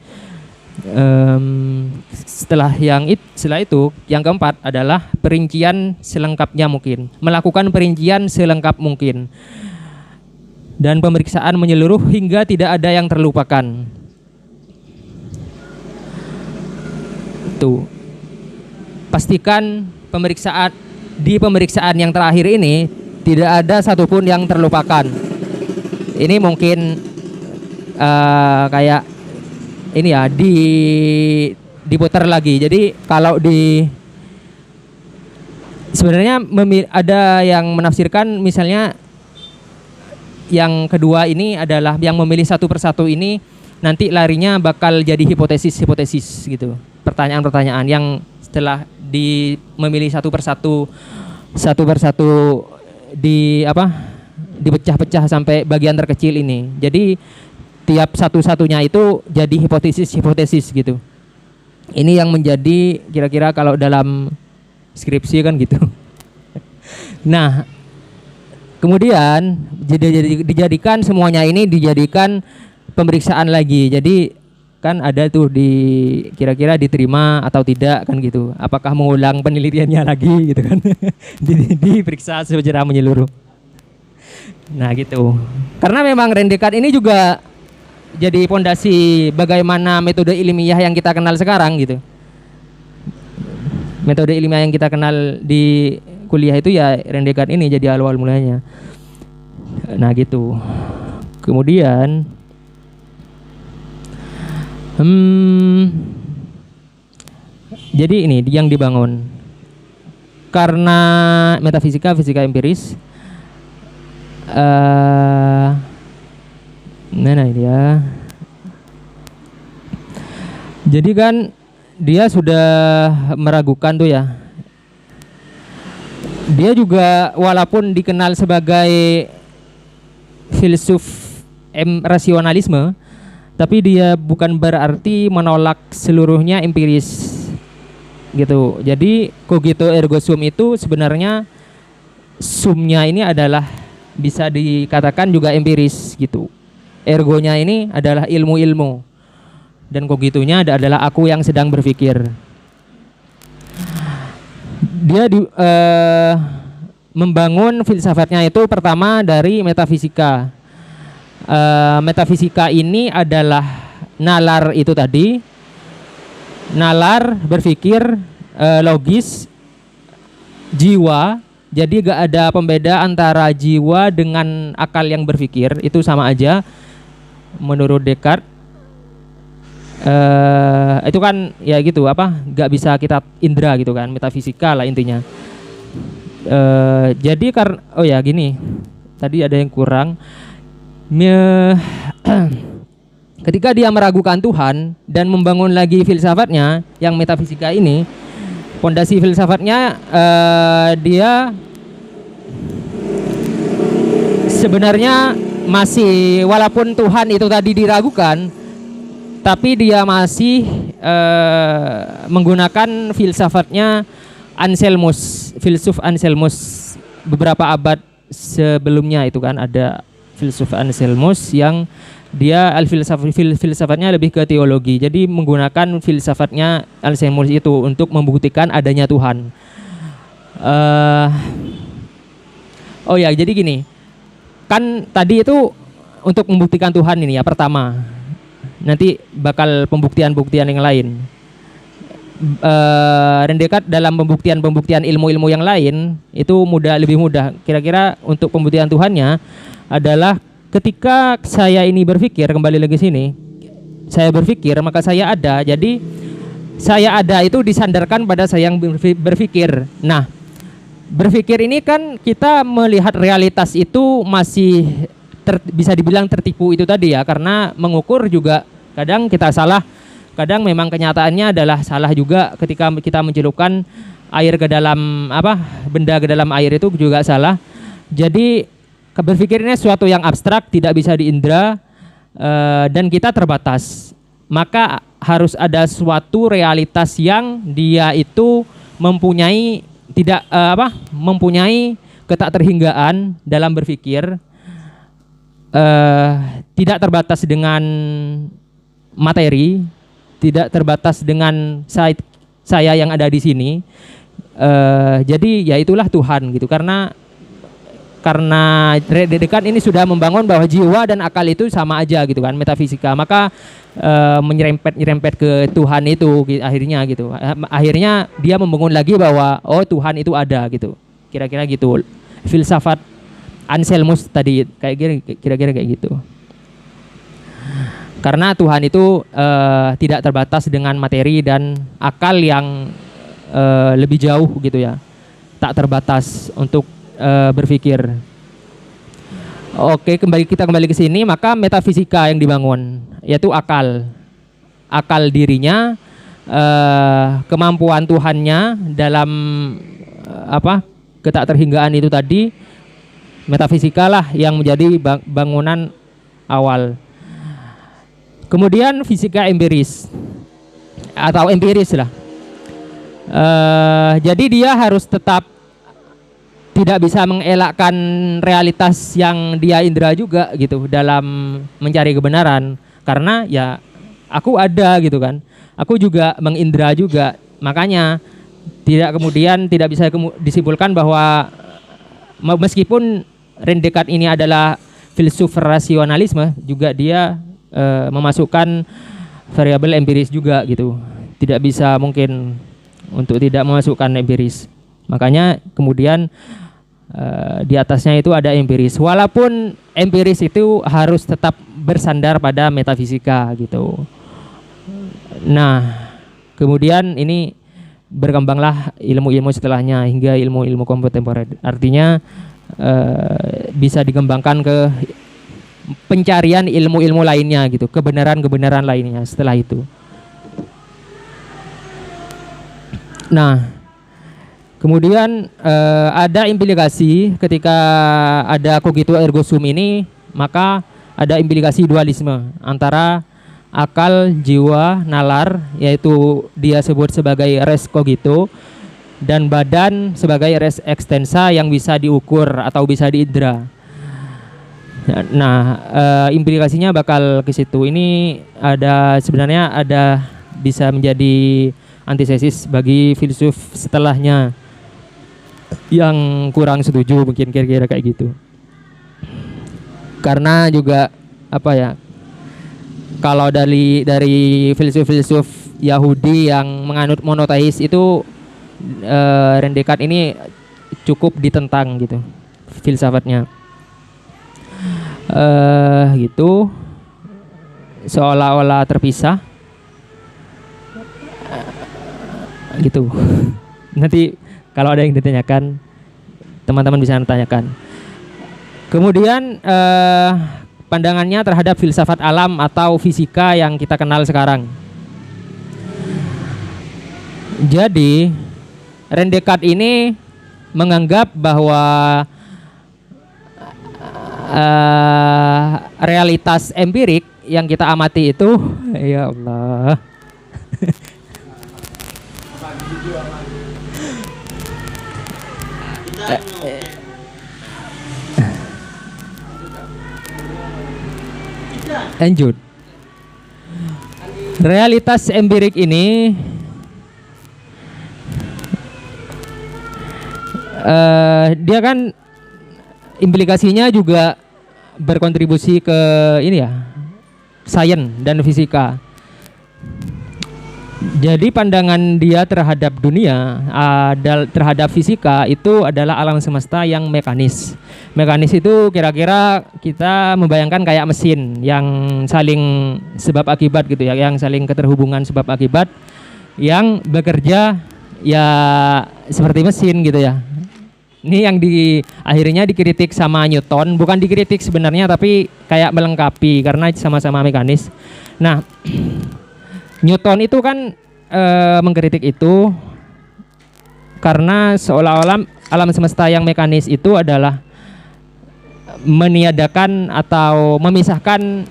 S1: Setelah itu yang keempat adalah perincian selengkapnya mungkin, melakukan perincian selengkap mungkin dan pemeriksaan menyeluruh hingga tidak ada yang terlupakan. Tuh, pastikan pemeriksaan yang terakhir ini tidak ada satupun yang terlupakan. Ini mungkin kayak ini ya diputar lagi. Jadi kalau sebenarnya ada yang menafsirkan misalnya yang kedua ini adalah yang memilih satu persatu ini nanti larinya bakal jadi hipotesis gitu. Pertanyaan-pertanyaan yang setelah memilih satu persatu dipecah-pecah sampai bagian terkecil ini. Jadi tiap satu-satunya itu jadi hipotesis gitu. Ini yang menjadi kira-kira kalau dalam skripsi kan gitu. Nah, kemudian dijadikan semuanya ini dijadikan pemeriksaan lagi. Jadi kan ada tuh kira-kira diterima atau tidak kan gitu. Apakah mengulang penelitiannya lagi gitu kan. Diperiksa secara menyeluruh. Nah gitu. Karena memang Rendekat ini juga jadi pondasi bagaimana metode ilmiah yang kita kenal sekarang gitu. Metode ilmiah yang kita kenal di kuliah itu ya Rendekat ini jadi awal mulanya. Nah gitu. Kemudian jadi ini yang dibangun karena metafisika, fisika empiris. Nah dia. Jadi kan dia sudah meragukan tuh ya. Dia juga walaupun dikenal sebagai filsuf rasionalisme, tapi dia bukan berarti menolak seluruhnya empiris gitu. Jadi cogito ergo sum itu sebenarnya sumnya ini adalah bisa dikatakan juga empiris gitu. Ergonya ini adalah ilmu-ilmu dan cogitonya adalah aku yang sedang berpikir. Dia membangun filsafatnya itu pertama dari metafisika. Metafisika ini adalah nalar itu tadi, nalar berpikir logis jiwa. Jadi gak ada pembeda antara jiwa dengan akal yang berpikir, itu sama aja menurut Descartes. Itu kan ya gitu gak bisa kita indra gitu kan, metafisika lah intinya. Jadi gini, tadi ada yang kurang. Ketika dia meragukan Tuhan dan membangun lagi filsafatnya yang metafisika ini, fondasi filsafatnya dia sebenarnya masih, walaupun Tuhan itu tadi diragukan, tapi dia masih menggunakan filsafatnya Anselmus, filsuf Anselmus. Beberapa abad sebelumnya itu kan ada filsuf Anselmus yang dia filsafatnya lebih ke teologi. Jadi menggunakan filsafatnya Anselmus itu untuk membuktikan adanya Tuhan. Jadi gini. Kan tadi itu untuk membuktikan Tuhan ini ya pertama. Nanti bakal pembuktian-pembuktian yang lain. Rendekat dalam pembuktian ilmu-ilmu yang lain itu lebih mudah. Kira-kira untuk pembuktian Tuhannya adalah ketika saya ini berpikir, kembali lagi sini, saya berpikir maka saya ada. Jadi saya ada itu disandarkan pada saya yang berpikir. Nah, berpikir ini kan kita melihat realitas itu masih bisa dibilang tertipu itu tadi ya, karena mengukur juga kadang kita salah, kadang memang kenyataannya adalah salah juga. Ketika kita mencelupkan air ke dalam benda ke dalam air itu juga salah. Jadi berpikirnya suatu yang abstrak, tidak bisa diindra, dan kita terbatas. Maka harus ada suatu realitas yang dia itu mempunyai mempunyai ketakterhinggaan dalam berpikir tidak terbatas dengan materi, tidak terbatas dengan saya yang ada di sini. Jadi ya itulah Tuhan gitu, karena Descartes ini sudah membangun bahwa jiwa dan akal itu sama aja gitu kan, metafisika. Maka nyerempet ke Tuhan itu akhirnya gitu. Akhirnya dia membangun lagi bahwa oh Tuhan itu ada gitu. Kira-kira gitu. Filsafat Anselmus tadi kira-kira kayak gitu. Karena Tuhan itu tidak terbatas dengan materi dan akal yang lebih jauh gitu ya. Tak terbatas untuk berpikir. Oke, kita kembali ke sini. Maka metafisika yang dibangun yaitu akal dirinya, kemampuan Tuhannya dalam ketakterhinggaan itu tadi. Metafisika lah yang menjadi bangunan awal. Kemudian fisika empiris atau empiris lah. Jadi dia harus tetap tidak bisa mengelakkan realitas yang dia indra juga gitu dalam mencari kebenaran, karena ya aku ada gitu kan, aku juga mengindra juga. Makanya tidak bisa disimpulkan bahwa meskipun René Descartes ini adalah filsuf rasionalisme, juga dia memasukkan variabel empiris juga gitu. Tidak bisa mungkin untuk tidak memasukkan empiris. Makanya kemudian di atasnya itu ada empiris. Walaupun empiris itu harus tetap bersandar pada metafisika gitu. Nah, kemudian ini berkembanglah ilmu-ilmu setelahnya hingga ilmu-ilmu kontemporer. Artinya bisa dikembangkan ke pencarian ilmu-ilmu lainnya gitu, kebenaran-kebenaran lainnya setelah itu. Nah, kemudian ada implikasi ketika ada cogito ergo sum ini, maka ada implikasi dualisme antara akal, jiwa, nalar, yaitu dia sebut sebagai res cogito, dan badan sebagai res extensa yang bisa diukur atau bisa diindra. Nah, implikasinya bakal ke situ. Ini sebenarnya bisa menjadi antithesis bagi filsuf setelahnya yang kurang setuju, mungkin kira-kira kayak gitu. Karena juga kalau dari filsuf-filsuf Yahudi yang menganut monoteis itu, René Descartes ini cukup ditentang gitu filsafatnya. Gitu, seolah-olah terpisah gitu. Nanti kalau ada yang ditanyakan, teman-teman bisa tanyakan. Kemudian pandangannya terhadap filsafat alam atau fisika yang kita kenal sekarang. Jadi René Descartes ini menganggap bahwa realitas empirik yang kita amati itu, ya Allah. Lanjut. Realitas empirik ini dia kan implikasinya juga berkontribusi ke ini ya, sains dan fisika. Jadi pandangan dia terhadap dunia, terhadap fisika itu adalah alam semesta yang mekanis. Mekanis itu kira-kira kita membayangkan kayak mesin yang saling sebab akibat gitu ya, yang saling keterhubungan sebab akibat, yang bekerja ya seperti mesin gitu ya. Ini yang akhirnya dikritik sama Newton, bukan dikritik sebenarnya tapi kayak melengkapi karena sama-sama mekanis. Nah, Newton itu kan mengkritik itu karena seolah-olah alam semesta yang mekanis itu adalah meniadakan atau memisahkan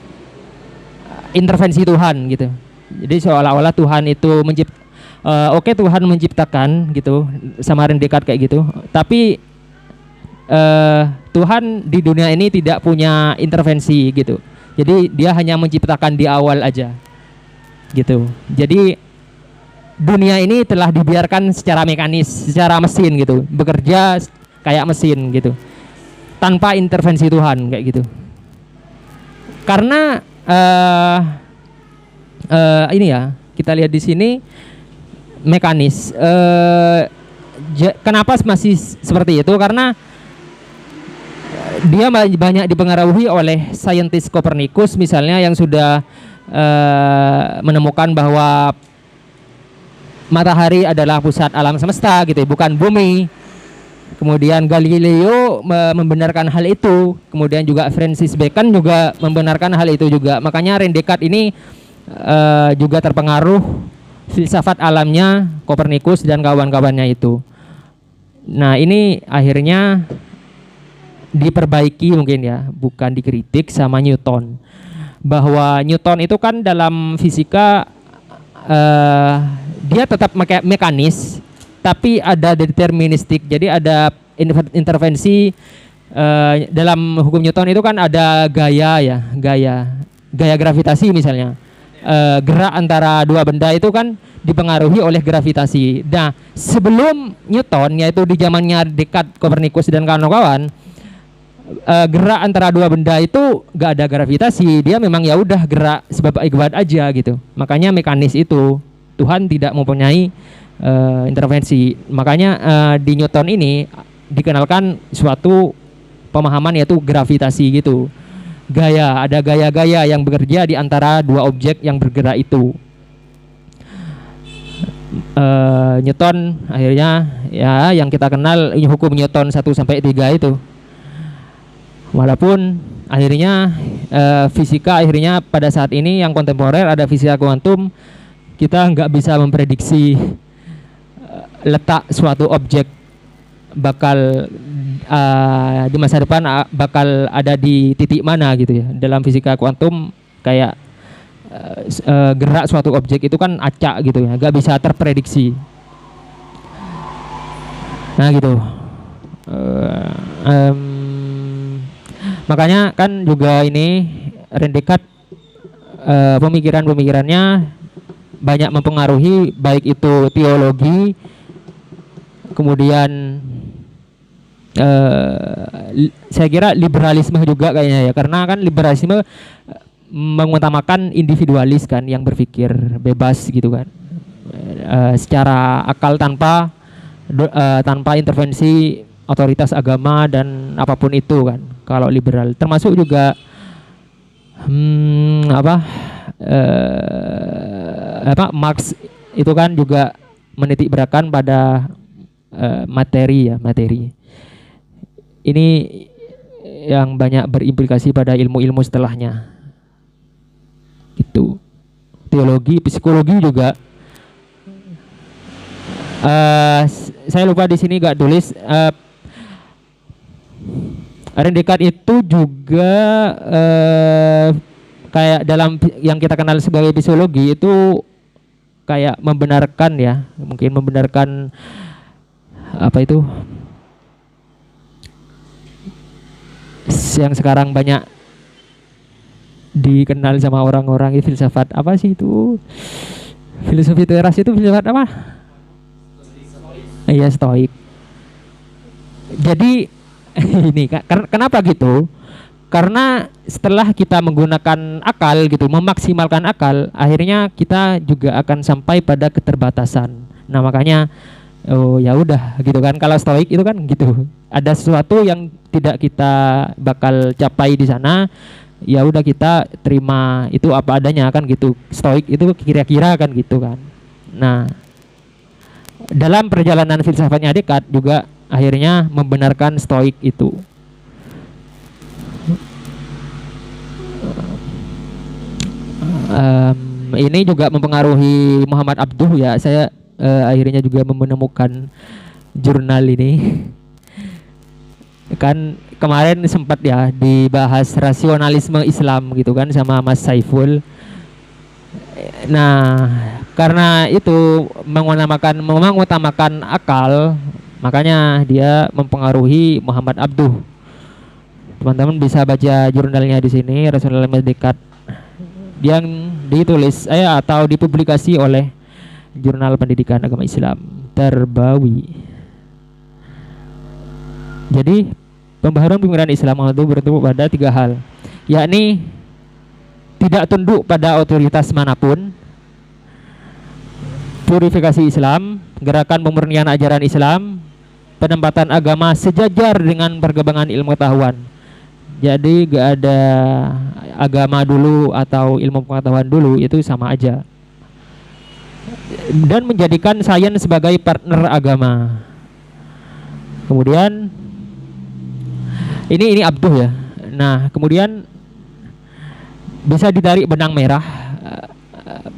S1: intervensi Tuhan gitu. Jadi seolah-olah Tuhan itu Tuhan menciptakan gitu, sama René Descartes kayak gitu, tapi Tuhan di dunia ini tidak punya intervensi gitu. Jadi dia hanya menciptakan di awal aja gitu. Jadi dunia ini telah dibiarkan secara mekanis, secara mesin gitu, bekerja kayak mesin gitu, tanpa intervensi Tuhan kayak gitu. Karena ini ya, kita lihat di sini mekanis. Kenapa masih seperti itu? Karena dia banyak dipengaruhi oleh saintis Kopernikus misalnya, yang sudah menemukan bahwa matahari adalah pusat alam semesta gitu, bukan bumi. Kemudian Galileo membenarkan hal itu. Kemudian juga Francis Bacon juga membenarkan hal itu juga. Makanya René Descartes ini juga terpengaruh filsafat alamnya Kopernikus dan kawan-kawannya itu. Nah, ini akhirnya diperbaiki mungkin ya, bukan dikritik sama Newton. Bahwa Newton itu kan dalam fisika dia tetap mekanis, tapi ada deterministik. Jadi ada intervensi dalam hukum Newton itu kan ada gaya gravitasi misalnya. Gerak antara dua benda itu kan dipengaruhi oleh gravitasi. Nah, sebelum Newton, yaitu di zamannya Descartes, Kopernikus dan kawan-kawan, gerak antara dua benda itu gak ada gravitasi, dia memang ya udah gerak sebab akibat aja gitu. Makanya mekanis itu, Tuhan tidak mempunyai intervensi. Makanya di Newton ini dikenalkan suatu pemahaman yaitu gravitasi gitu. Ada gaya-gaya yang bekerja di antara dua objek yang bergerak itu. Newton akhirnya ya yang kita kenal hukum Newton 1 sampai 3 itu. Walaupun akhirnya fisika akhirnya pada saat ini yang kontemporer ada fisika kuantum, kita nggak bisa memprediksi letak suatu objek bakal di masa depan bakal ada di titik mana gitu ya. Dalam fisika kuantum kayak gerak suatu objek itu kan acak gitu ya, nggak bisa terprediksi. Nah gitu. Makanya kan juga ini René Descartes pemikirannya banyak mempengaruhi baik itu teologi, kemudian saya kira liberalisme juga kayaknya ya, karena kan liberalisme mengutamakan individualis kan, yang berpikir bebas gitu kan, secara akal tanpa intervensi otoritas agama dan apapun itu kan. Kalau liberal termasuk juga Marx itu kan juga menitik beratkan pada materi. Ini yang banyak berimplikasi pada ilmu-ilmu setelahnya. Itu teologi, psikologi juga. Saya lupa di sini nggak tulis. René Descartes itu juga kayak dalam yang kita kenal sebagai psikologi itu kayak membenarkan ya, mungkin membenarkan apa itu yang sekarang banyak dikenal sama orang-orang itu, filsafat apa sih itu, filosofi teras itu filsafat apa? Iya, stoik. Jadi ini kenapa gitu? Karena setelah kita menggunakan akal gitu, memaksimalkan akal, akhirnya kita juga akan sampai pada keterbatasan. Nah makanya ya udah gitu kan. Kalau stoik itu kan gitu, ada sesuatu yang tidak kita bakal capai di sana, ya udah kita terima itu apa adanya kan gitu. Stoik itu kira-kira kan gitu kan. Nah dalam perjalanan filsafatnya Descartes juga akhirnya membenarkan stoik itu. Ini juga mempengaruhi Muhammad Abduh ya. Saya akhirnya juga menemukan jurnal ini. Kan kemarin sempat ya dibahas rasionalisme Islam gitu kan sama Mas Saiful. Nah, karena itu mengutamakan akal, Makanya dia mempengaruhi Muhammad Abduh. Teman-teman bisa baca jurnalnya di sini, Rasional Dekat, yang ditulis atau dipublikasi oleh Jurnal Pendidikan Agama Islam Terbawi. Jadi pembaharuan pemikiran Islam itu bertumpu pada 3 hal, yakni tidak tunduk pada otoritas manapun, purifikasi Islam, gerakan pemurnian ajaran Islam, penempatan agama sejajar dengan perkembangan ilmu pengetahuan. Jadi gak ada agama dulu atau ilmu pengetahuan dulu, itu sama aja. Dan menjadikan sains sebagai partner agama. Kemudian ini Abduh ya. Nah, kemudian bisa ditarik benang merah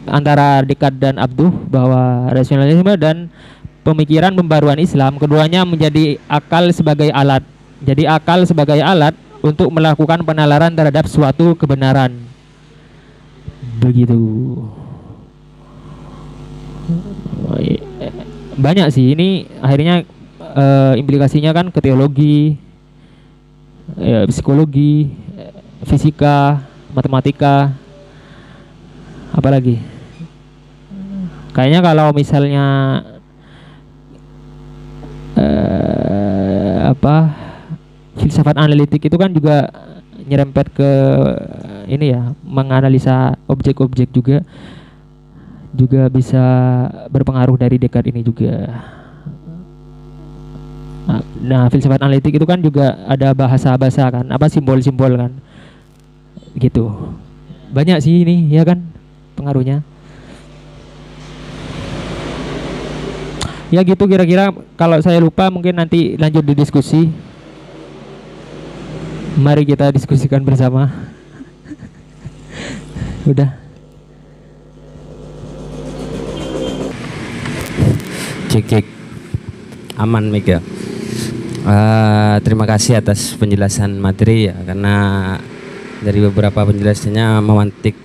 S1: antara Descartes dan Abduh, bahwa rasionalisme dan pemikiran pembaruan Islam keduanya menjadi akal sebagai alat. Jadi akal sebagai alat untuk melakukan penalaran terhadap suatu kebenaran. Begitu. Banyak sih ini akhirnya implikasinya kan ke teologi, psikologi, fisika, matematika, apalagi. Kayaknya kalau misalnya filsafat analitik itu kan juga nyerempet ke ini ya, menganalisa objek-objek juga bisa berpengaruh dari Descartes ini juga. Nah, filsafat analitik itu kan juga ada bahasa-bahasa kan, simbol-simbol kan, gitu. Banyak sih ini ya kan pengaruhnya. Ya gitu kira-kira, kalau saya lupa mungkin nanti lanjut di diskusi. Mari kita diskusikan bersama. Udah.
S2: Cek. Aman Mega. Terima kasih atas penjelasan materi ya, karena dari beberapa penjelasannya memantik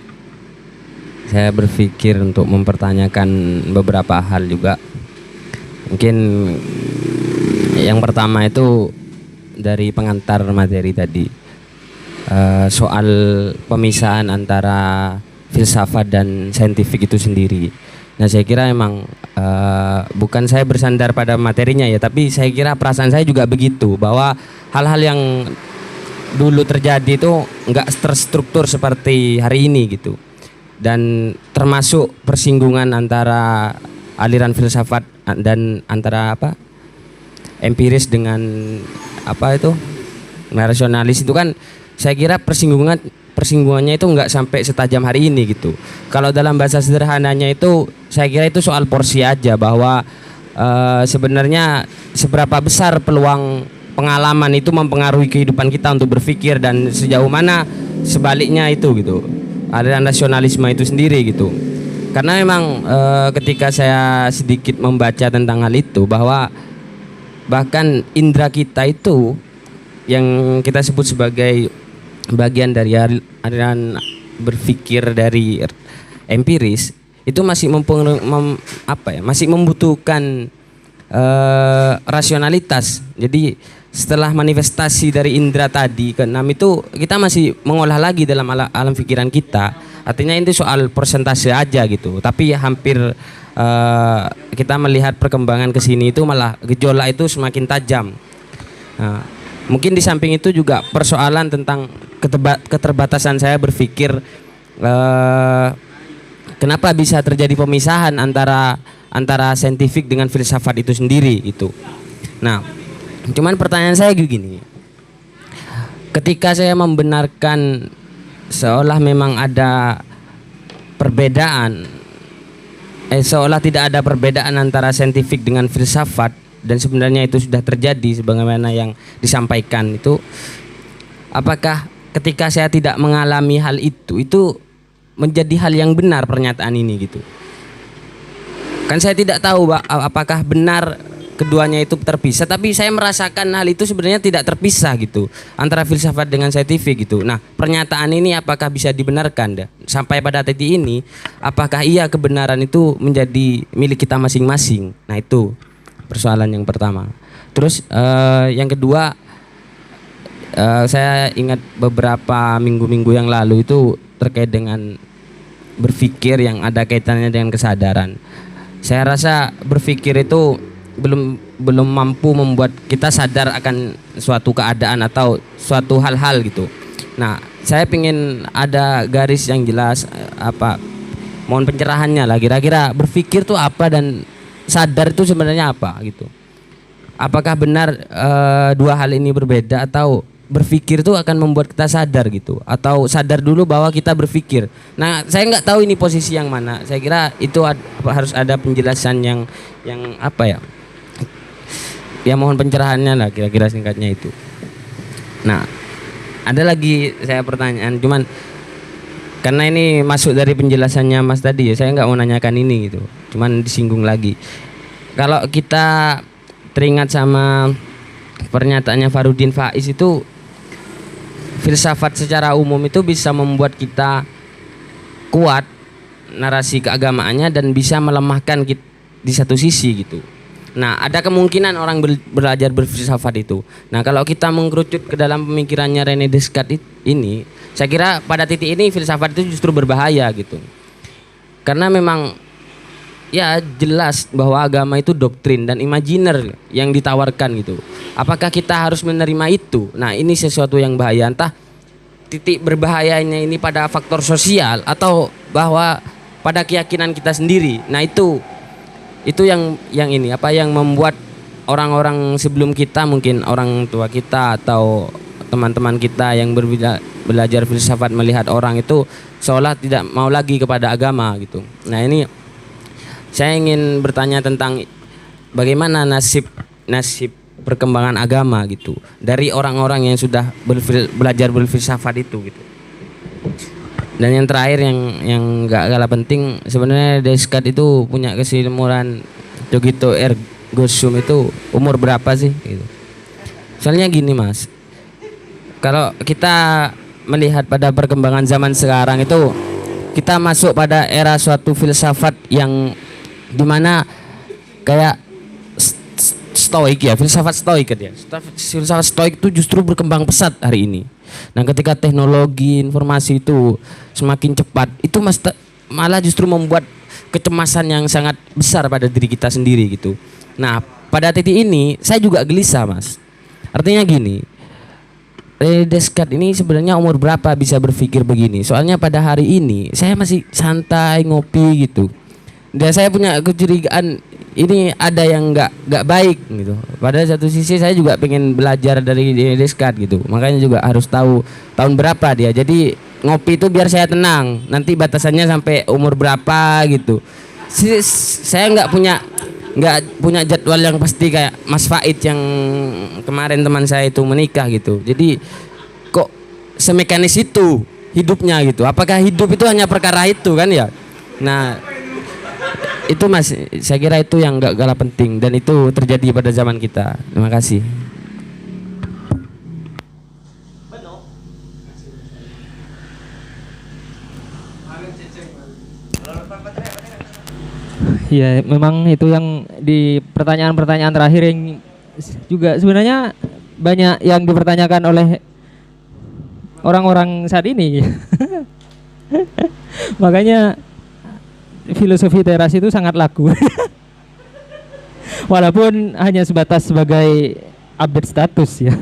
S2: saya berpikir untuk mempertanyakan beberapa hal juga. Mungkin yang pertama itu dari pengantar materi tadi, soal pemisahan antara filsafat dan saintifik itu sendiri. Nah, saya kira emang bukan saya bersandar pada materinya ya, tapi saya kira perasaan saya juga begitu, bahwa hal-hal yang dulu terjadi itu enggak terstruktur seperti hari ini gitu. Dan termasuk persinggungan antara aliran filsafat dan antara empiris dengan rasionalis itu kan, saya kira persinggungannya itu enggak sampai setajam hari ini gitu. Kalau dalam bahasa sederhananya itu saya kira itu soal porsi aja, bahwa sebenarnya seberapa besar peluang pengalaman itu mempengaruhi kehidupan kita untuk berpikir, dan sejauh mana sebaliknya itu gitu, aliran rasionalisme itu sendiri gitu. Karena memang ketika saya sedikit membaca tentang hal itu, bahwa bahkan indera kita itu yang kita sebut sebagai bagian dari aliran berpikir dari empiris itu masih masih membutuhkan rasionalitas. Jadi setelah manifestasi dari indera tadi keenam itu, kita masih mengolah lagi dalam alam pikiran kita. Artinya ini soal persentase aja gitu. Tapi hampir kita melihat perkembangan ke sini itu malah gejolak itu semakin tajam. Nah, mungkin di samping itu juga persoalan tentang keterbatasan saya berpikir, kenapa bisa terjadi pemisahan antara saintifik dengan filsafat itu sendiri gitu. Nah, cuman pertanyaan saya gini, ketika saya membenarkan seolah memang ada perbedaan, seolah tidak ada perbedaan antara saintifik dengan filsafat, dan sebenarnya itu sudah terjadi sebagaimana yang disampaikan itu, apakah ketika saya tidak mengalami hal itu menjadi hal yang benar pernyataan ini gitu? Kan saya tidak tahu apakah benar keduanya itu terpisah, tapi saya merasakan hal itu sebenarnya tidak terpisah gitu, antara filsafat dengan saintifik gitu. Nah, pernyataan ini apakah bisa dibenarkan sampai pada titik ini? Apakah iya kebenaran itu menjadi milik kita masing-masing? Nah, itu persoalan yang pertama. Terus yang kedua, saya ingat beberapa minggu-minggu yang lalu itu terkait dengan berpikir yang ada kaitannya dengan kesadaran. Saya rasa berpikir itu belum mampu membuat kita sadar akan suatu keadaan atau suatu hal-hal gitu. Nah, saya ingin ada garis yang jelas, mohon pencerahannya lah, kira-kira berpikir itu apa dan sadar itu sebenarnya apa gitu. Apakah benar dua hal ini berbeda, atau berpikir itu akan membuat kita sadar gitu, atau sadar dulu bahwa kita berpikir. Nah, saya nggak tahu ini posisi yang mana. Saya kira itu harus ada penjelasan yang apa ya? Ya mohon pencerahannya lah, kira-kira singkatnya itu. Nah, ada lagi saya pertanyaan, cuman karena ini masuk dari penjelasannya Mas tadi ya, saya nggak mau nanyakan ini gitu, cuman disinggung lagi. Kalau kita teringat sama pernyataannya Farudin Faiz itu, filsafat secara umum itu bisa membuat kita kuat narasi keagamaannya dan bisa melemahkan di satu sisi gitu. Nah, ada kemungkinan orang belajar berfilsafat itu. Nah, kalau kita mengkerucut ke dalam pemikirannya René Descartes ini, saya kira pada titik ini filsafat itu justru berbahaya gitu. Karena memang ya jelas bahwa agama itu doktrin dan imajiner yang ditawarkan gitu. Apakah kita harus menerima itu? Nah, ini sesuatu yang bahaya. Entah titik berbahayanya ini pada faktor sosial atau bahwa pada keyakinan kita sendiri. Nah, itu yang ini yang membuat orang-orang sebelum kita, mungkin orang tua kita atau teman-teman kita yang belajar filsafat melihat orang itu seolah tidak mau lagi kepada agama gitu. Nah, ini saya ingin bertanya tentang bagaimana nasib perkembangan agama gitu dari orang-orang yang sudah belajar berfilsafat itu gitu. Dan yang terakhir yang nggak kalah penting, sebenarnya Descartes itu punya kesimpulan cogito ergo sum itu umur berapa sih gitu. Soalnya gini Mas, kalau kita melihat pada perkembangan zaman sekarang itu, kita masuk pada era suatu filsafat yang dimana kayak stoik ya, filsafat stoik ya. Filsafat stoik itu justru berkembang pesat hari ini. Nah, ketika teknologi informasi itu semakin cepat, itu malah justru membuat kecemasan yang sangat besar pada diri kita sendiri gitu. Nah, pada titik ini saya juga gelisah Mas. Artinya gini, Descartes ini sebenarnya umur berapa bisa berpikir begini? Soalnya pada hari ini saya masih santai ngopi gitu. Dan saya punya kecurigaan ini ada yang nggak baik gitu. Pada satu sisi saya juga pengen belajar dari Descartes gitu. Makanya juga harus tahu tahun berapa dia. Jadi ngopi itu biar saya tenang. Nanti batasannya sampai umur berapa gitu. Saya nggak punya jadwal yang pasti kayak Mas Faid yang kemarin teman saya itu menikah gitu. Jadi kok semekanis itu hidupnya gitu. Apakah hidup itu hanya perkara itu kan ya? Nah, itu Mas, saya kira itu yang gak kalah penting dan itu terjadi pada zaman kita. Terima kasih.
S1: Ya, memang itu yang di pertanyaan-pertanyaan terakhir yang juga sebenarnya banyak yang dipertanyakan oleh orang-orang saat ini. Makanya filosofi teras itu sangat laku. Walaupun hanya sebatas sebagai update status ya.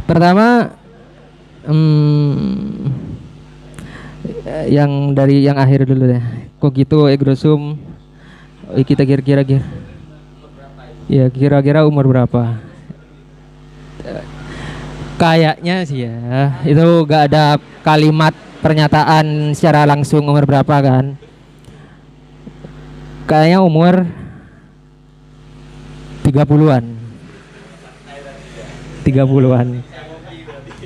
S1: Pertama, yang dari yang akhir dulu deh. Cogito ergo sum, kita kira-kira ya kira-kira umur berapa? Kayaknya sih ya, itu gak ada kalimat pernyataan secara langsung umur berapa kan. Kayaknya umur 30-an 30-an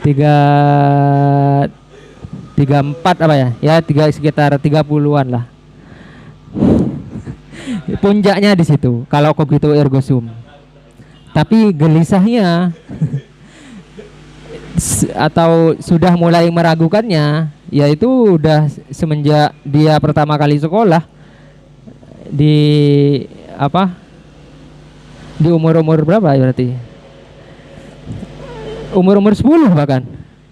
S1: 34 apa ya? Ya sekitar 30-an lah. Puncaknya di situ kalau cogito ergo sum. Tapi gelisahnya atau sudah mulai meragukannya, yaitu udah semenjak dia pertama kali sekolah. di apa? Di umur-umur berapa ya berarti? Umur-umur 10 bahkan.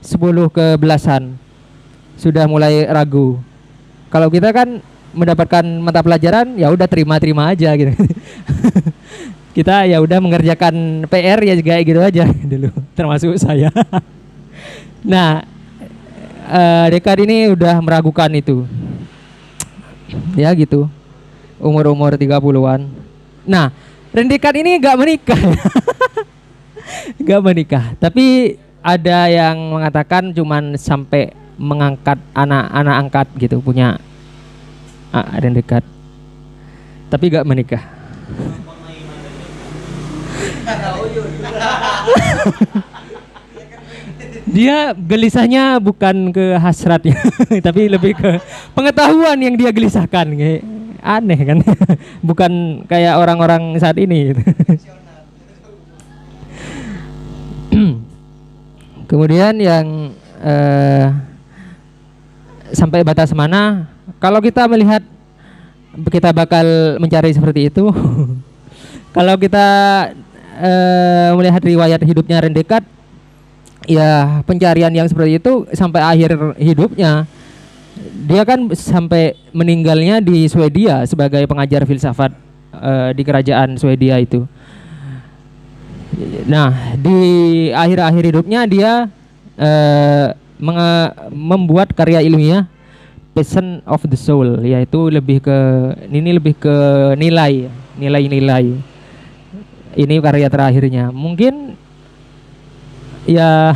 S1: 10 ke belasan. Sudah mulai ragu. Kalau kita kan mendapatkan mata pelajaran ya udah terima-terima aja gitu. Kita ya udah mengerjakan PR ya kayak gitu aja dulu, termasuk saya. Nah, Descartes ini udah meragukan itu. Ya gitu. Umur-umur 30-an. Nah, René Descartes ini gak menikah. Gak menikah, tapi ada yang mengatakan cuman sampai mengangkat anak-anak angkat gitu, punya René Descartes. Tapi gak menikah. Dia gelisahnya bukan ke hasratnya, tapi lebih ke pengetahuan yang dia gelisahkan. Aneh kan, bukan kayak orang-orang saat ini. Kemudian yang sampai batas mana? Kalau kita melihat, kita bakal mencari seperti itu. Kalau kita melihat riwayat hidupnya René Descartes, ya pencarian yang seperti itu sampai akhir hidupnya. Dia kan sampai meninggalnya di Swedia sebagai pengajar filsafat di kerajaan Swedia itu. Nah, di akhir-akhir hidupnya dia membuat karya ilmiah Passion of the Soul, yaitu lebih ke nilai-nilai. Ini karya terakhirnya. Mungkin ya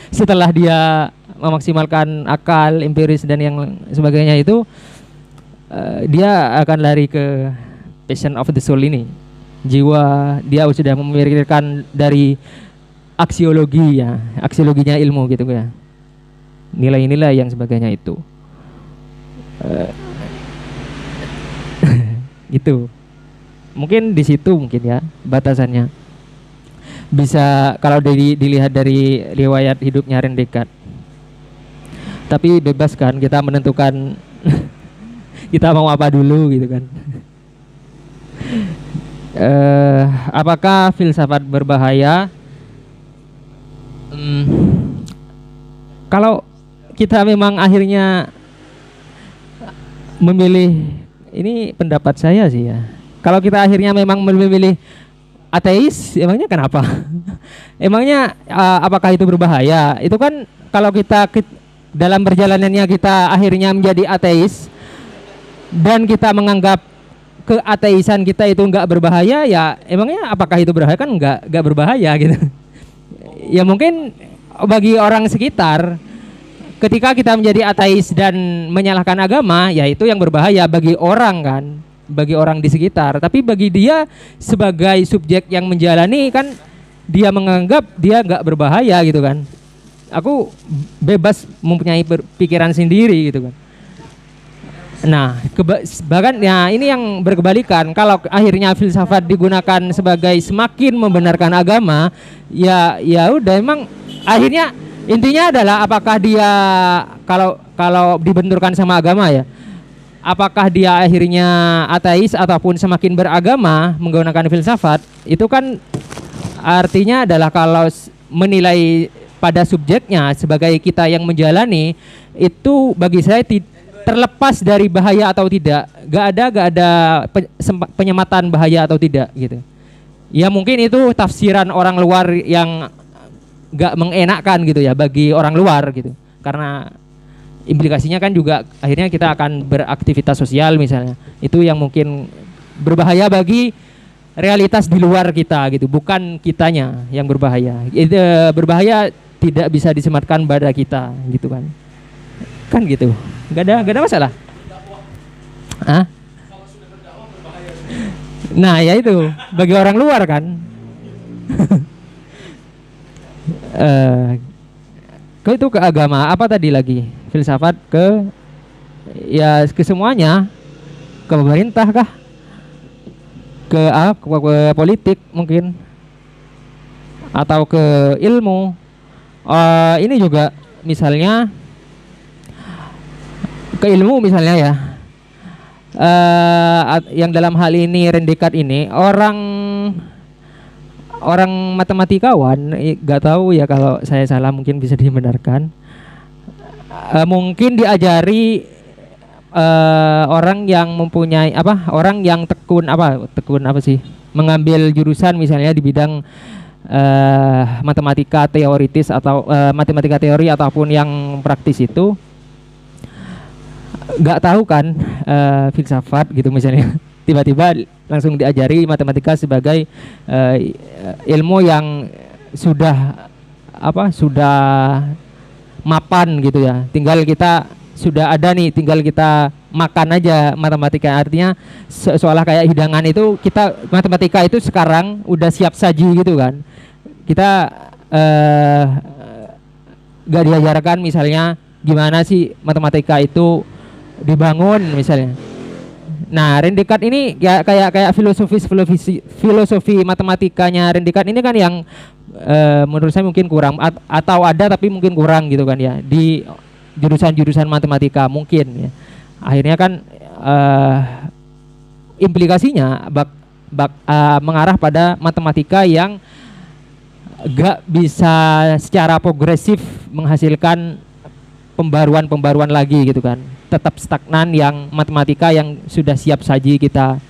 S1: setelah dia memaksimalkan akal, empiris dan yang sebagainya itu, dia akan lari ke Passion of the Soul ini. Jiwa, dia sudah memikirkan dari aksiologi ya, aksiologinya ilmu gitu ya, nilai-nilai yang sebagainya itu. Gitu. Mungkin di situ mungkin ya batasannya. Bisa kalau dilihat dari riwayat hidupnya René Descartes. Tapi bebas kan kita menentukan kita mau apa dulu gitu kan. Apakah filsafat berbahaya? Kalau kita memang akhirnya memilih, ini pendapat saya sih ya, kalau kita akhirnya memang memilih ateis, emangnya kenapa? Emangnya apakah itu berbahaya? Itu kan kalau kita dalam perjalanannya kita akhirnya menjadi ateis dan kita menganggap keateisan kita itu enggak berbahaya, ya emangnya apakah itu berbahaya? Kan enggak berbahaya gitu. Ya mungkin bagi orang sekitar, ketika kita menjadi ateis dan menyalahkan agama, ya itu yang berbahaya bagi orang kan, bagi orang di sekitar. Tapi bagi dia sebagai subjek yang menjalani kan, dia menganggap dia enggak berbahaya gitu kan. Aku bebas mempunyai pikiran sendiri gitu kan. Nah, bahkan ya ini yang berkebalikan. Kalau akhirnya filsafat digunakan sebagai semakin membenarkan agama, ya udah, emang akhirnya intinya adalah apakah dia kalau dibenturkan sama agama ya, apakah dia akhirnya ateis ataupun semakin beragama menggunakan filsafat, itu kan artinya adalah kalau menilai pada subjeknya sebagai kita yang menjalani, itu bagi saya terlepas dari bahaya atau tidak, gak ada penyematan bahaya atau tidak gitu. Ya mungkin itu tafsiran orang luar yang gak mengenakkan gitu ya bagi orang luar gitu, karena implikasinya kan juga akhirnya kita akan beraktivitas sosial misalnya, itu yang mungkin berbahaya bagi realitas di luar kita gitu, bukan kitanya yang berbahaya. Itu berbahaya tidak bisa disematkan pada kita gitu kan gitu. Gak ada masalah. Hah? Nah ya itu bagi orang luar kan. Itu ke agama, apa tadi lagi? Filsafat ke semuanya, ke pemerintah kah? Ke politik mungkin, atau ke ilmu. Ini juga misalnya ke ilmu misalnya ya, yang dalam hal ini René Descartes ini orang matematikawan, nggak tahu ya kalau saya salah, mungkin bisa dibenarkan. Mungkin diajari orang yang mempunyai orang yang tekun apa sih, mengambil jurusan misalnya di bidang matematika teoritis atau matematika teori ataupun yang praktis itu nggak tahu kan filsafat gitu misalnya, tiba-tiba langsung diajari matematika sebagai ilmu yang sudah mapan gitu ya, tinggal kita sudah ada nih, tinggal kita makan aja matematika. Artinya seolah kayak hidangan itu, kita matematika itu sekarang udah siap saji gitu kan. Kita gak diajarkan misalnya gimana sih matematika itu dibangun misalnya. Nah, René Descartes ini ya kayak filosofi matematikanya René Descartes ini kan yang menurut saya mungkin kurang, atau ada tapi mungkin kurang gitu kan ya di jurusan-jurusan matematika mungkin ya. Akhirnya kan implikasinya mengarah pada matematika yang gak bisa secara progresif menghasilkan pembaruan lagi gitu kan, tetap stagnan yang matematika yang sudah siap saji kita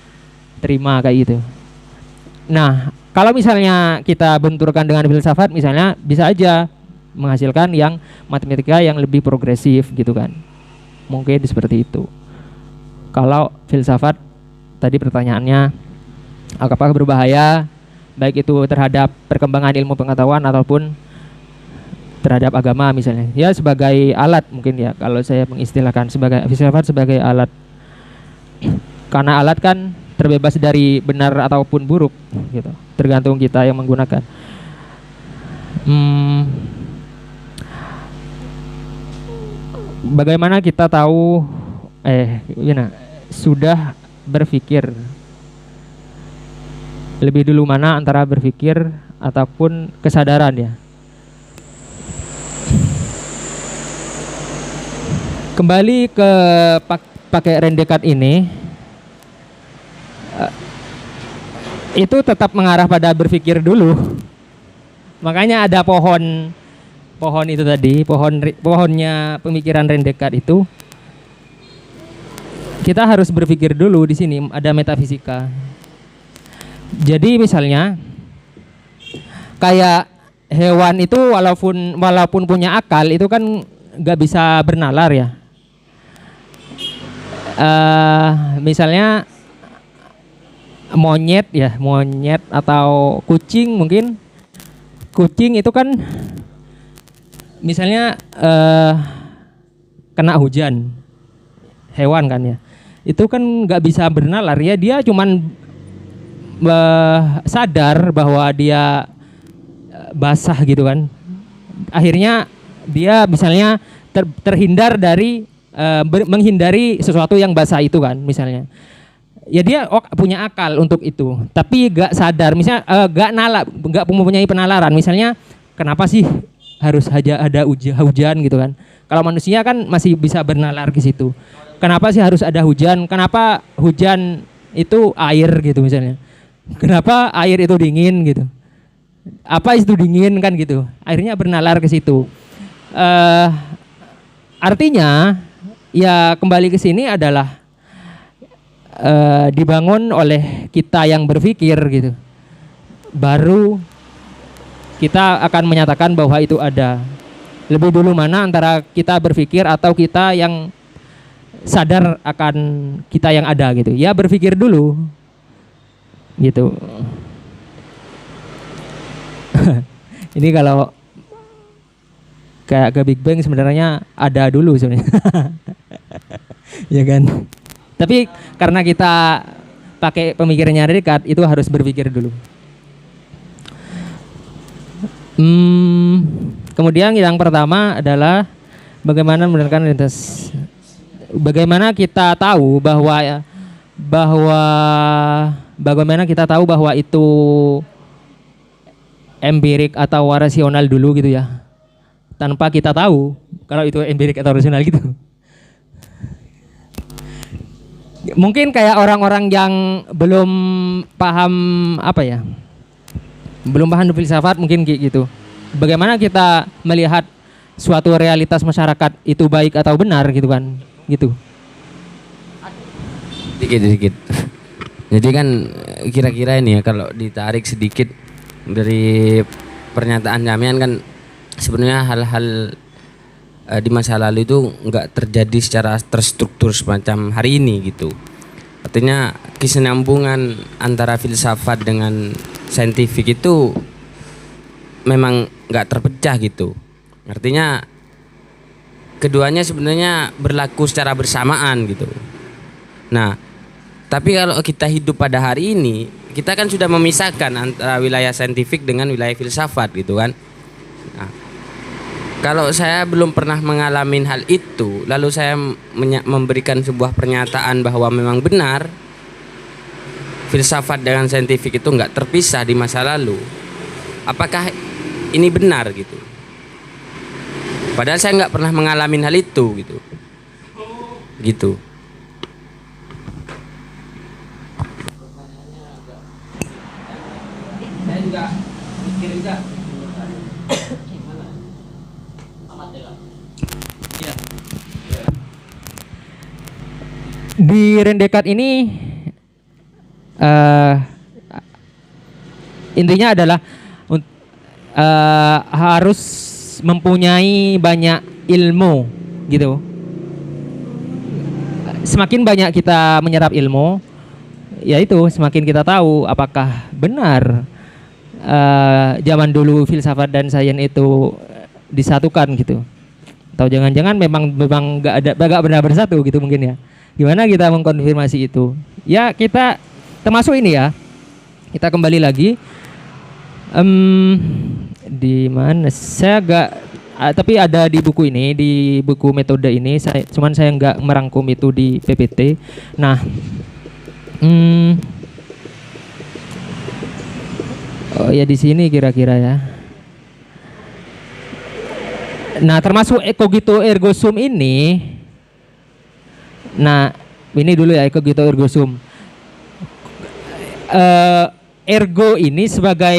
S1: terima kayak gitu. Nah, kalau misalnya kita benturkan dengan filsafat misalnya, bisa aja menghasilkan yang matematika yang lebih progresif gitu kan, mungkin seperti itu. Kalau filsafat tadi pertanyaannya apakah berbahaya, baik itu terhadap perkembangan ilmu pengetahuan ataupun terhadap agama misalnya, ya sebagai alat mungkin ya, kalau saya mengistilahkan sebagai filsafat sebagai alat, karena alat kan terbebas dari benar ataupun buruk gitu, tergantung kita yang menggunakan. Bagaimana kita tahu sudah berpikir? Lebih dulu mana antara berpikir ataupun kesadaran ya? Kembali ke pakai René Descartes ini, itu tetap mengarah pada berpikir dulu. Makanya ada pohon itu tadi, pohonnya pemikiran René Descartes itu. Kita harus berpikir dulu, di sini ada metafisika. Jadi misalnya kayak hewan itu walaupun punya akal itu kan nggak bisa bernalar ya. Misalnya monyet atau kucing, mungkin kucing itu kan misalnya kena hujan, hewan kan ya, itu kan nggak bisa bernalar ya, dia cuman sadar bahwa dia basah gitu kan, akhirnya dia misalnya terhindar dari menghindari sesuatu yang basah itu kan misalnya. Ya dia punya akal untuk itu, tapi gak sadar, misalnya gak mempunyai penalaran. Misalnya kenapa sih harus ada hujan gitu kan? Kalau manusia kan masih bisa bernalar ke situ. Kenapa sih harus ada hujan? Kenapa hujan itu air gitu misalnya? Kenapa air itu dingin gitu? Apa itu dingin kan gitu? Akhirnya bernalar ke situ. Artinya ya kembali ke sini adalah dibangun oleh kita yang berpikir gitu, baru kita akan menyatakan bahwa itu ada. Lebih dulu mana antara kita berpikir atau kita yang sadar akan kita yang ada gitu, ya berpikir dulu gitu. Ini kalau kayak ke Big Bang sebenarnya ada dulu sebenarnya. Ya kan. Tapi karena kita pakai pemikirannya Descartes, itu harus berpikir dulu. Kemudian yang pertama adalah bagaimana membenarkan identitas. Bagaimana kita tahu bagaimana kita tahu bahwa itu empirik atau rasional dulu gitu ya, tanpa kita tahu kalau itu empirik atau rasional gitu. Mungkin kayak orang-orang yang belum paham apa ya, belum paham filsafat mungkin kayak gitu. Bagaimana kita melihat suatu realitas masyarakat itu baik atau benar gitu kan, gitu.
S2: Dikit. Jadi kan kira-kira ini ya, kalau ditarik sedikit dari pernyataan Damian kan, sebenarnya hal-hal di masa lalu itu nggak terjadi secara terstruktur semacam hari ini gitu. Artinya kesinambungan antara filsafat dengan saintifik itu memang nggak terpecah gitu. Artinya keduanya sebenarnya berlaku secara bersamaan gitu. Nah, tapi kalau kita hidup pada hari ini, kita kan sudah memisahkan antara wilayah saintifik dengan wilayah filsafat gitu kan. Nah, kalau saya belum pernah mengalami hal itu, lalu saya memberikan sebuah pernyataan bahwa memang benar filsafat dengan saintifik itu nggak terpisah di masa lalu, apakah ini benar gitu? Padahal saya nggak pernah mengalami hal itu gitu.
S1: Saya juga mikir juga. Di Rendekat ini intinya adalah harus mempunyai banyak ilmu gitu. Semakin banyak kita menyerap ilmu, yaitu semakin kita tahu apakah benar zaman dulu filsafat dan sains itu disatukan gitu, atau jangan-jangan memang nggak benar bersatu gitu mungkin ya. Gimana kita mengkonfirmasi itu? Ya kita termasuk ini ya. Kita kembali lagi. Di mana? Saya tapi ada di buku ini, di buku metode ini. Cuman saya nggak merangkum itu di PPT. Nah, oh ya di sini kira-kira ya. Nah, termasuk cogito ergo sum ini. Nah, ini dulu ya cogito ergo sum. Ergo ini sebagai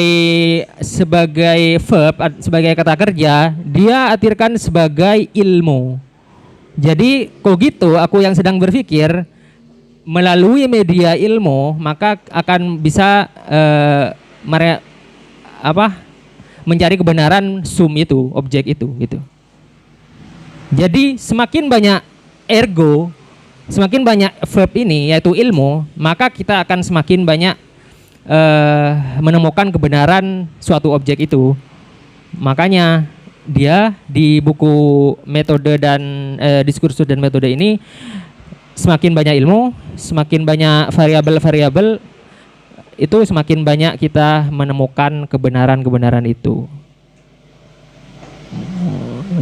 S1: verb, sebagai kata kerja, dia artikan sebagai ilmu. Jadi cogito, aku yang sedang berpikir melalui media ilmu, maka akan bisa mencari kebenaran sum itu, objek itu gitu. Jadi semakin banyak ergo, semakin banyak verb ini yaitu ilmu, maka kita akan semakin banyak menemukan kebenaran suatu objek itu. Makanya dia di buku metode dan diskursus dan metode ini, semakin banyak ilmu, semakin banyak variabel-variabel, itu semakin banyak kita menemukan kebenaran-kebenaran itu.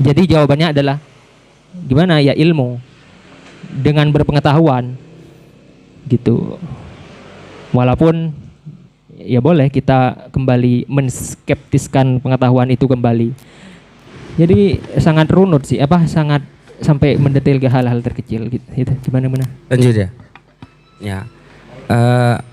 S1: Jadi jawabannya adalah gimana ya, ilmu dengan berpengetahuan gitu. Walaupun ya boleh kita kembali menskeptiskan pengetahuan itu kembali. Jadi sangat runut sih, sangat sampai mendetail ke hal-hal terkecil gitu. Gimana?
S2: Lanjut ya. Ya.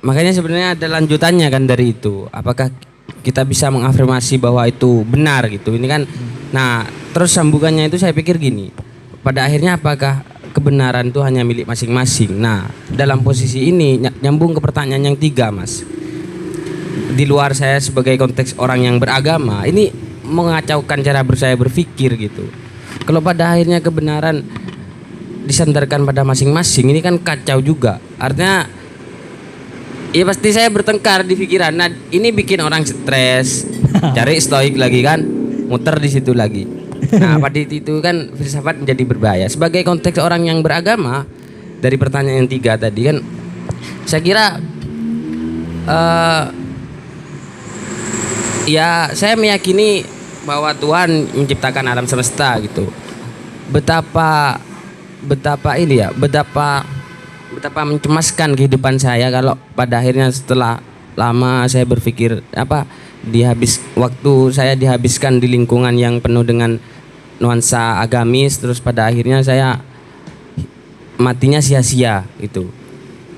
S2: Makanya sebenarnya ada lanjutannya kan dari itu. Apakah kita bisa mengafirmasi bahwa itu benar gitu? Ini kan. Nah, terus sambungannya itu saya pikir gini. Pada akhirnya apakah kebenaran itu hanya milik masing-masing? Nah, dalam posisi ini nyambung ke pertanyaan yang 3, Mas. Di luar saya sebagai konteks orang yang beragama, ini mengacaukan cara saya berpikir gitu. Kalau pada akhirnya kebenaran disandarkan pada masing-masing, ini kan kacau juga. Artinya ya pasti saya bertengkar di pikiran. Nah, ini bikin orang stres, cari stoik lagi kan, muter di situ lagi. Nah, pada itu kan filsafat menjadi berbahaya. Sebagai konteks orang yang beragama, dari pertanyaan yang 3 tadi kan, saya kira ya saya meyakini bahwa Tuhan menciptakan alam semesta gitu. Betapa mencemaskan kehidupan saya kalau pada akhirnya setelah lama saya berpikir waktu saya dihabiskan di lingkungan yang penuh dengan nuansa agamis, terus pada akhirnya saya matinya sia-sia gitu.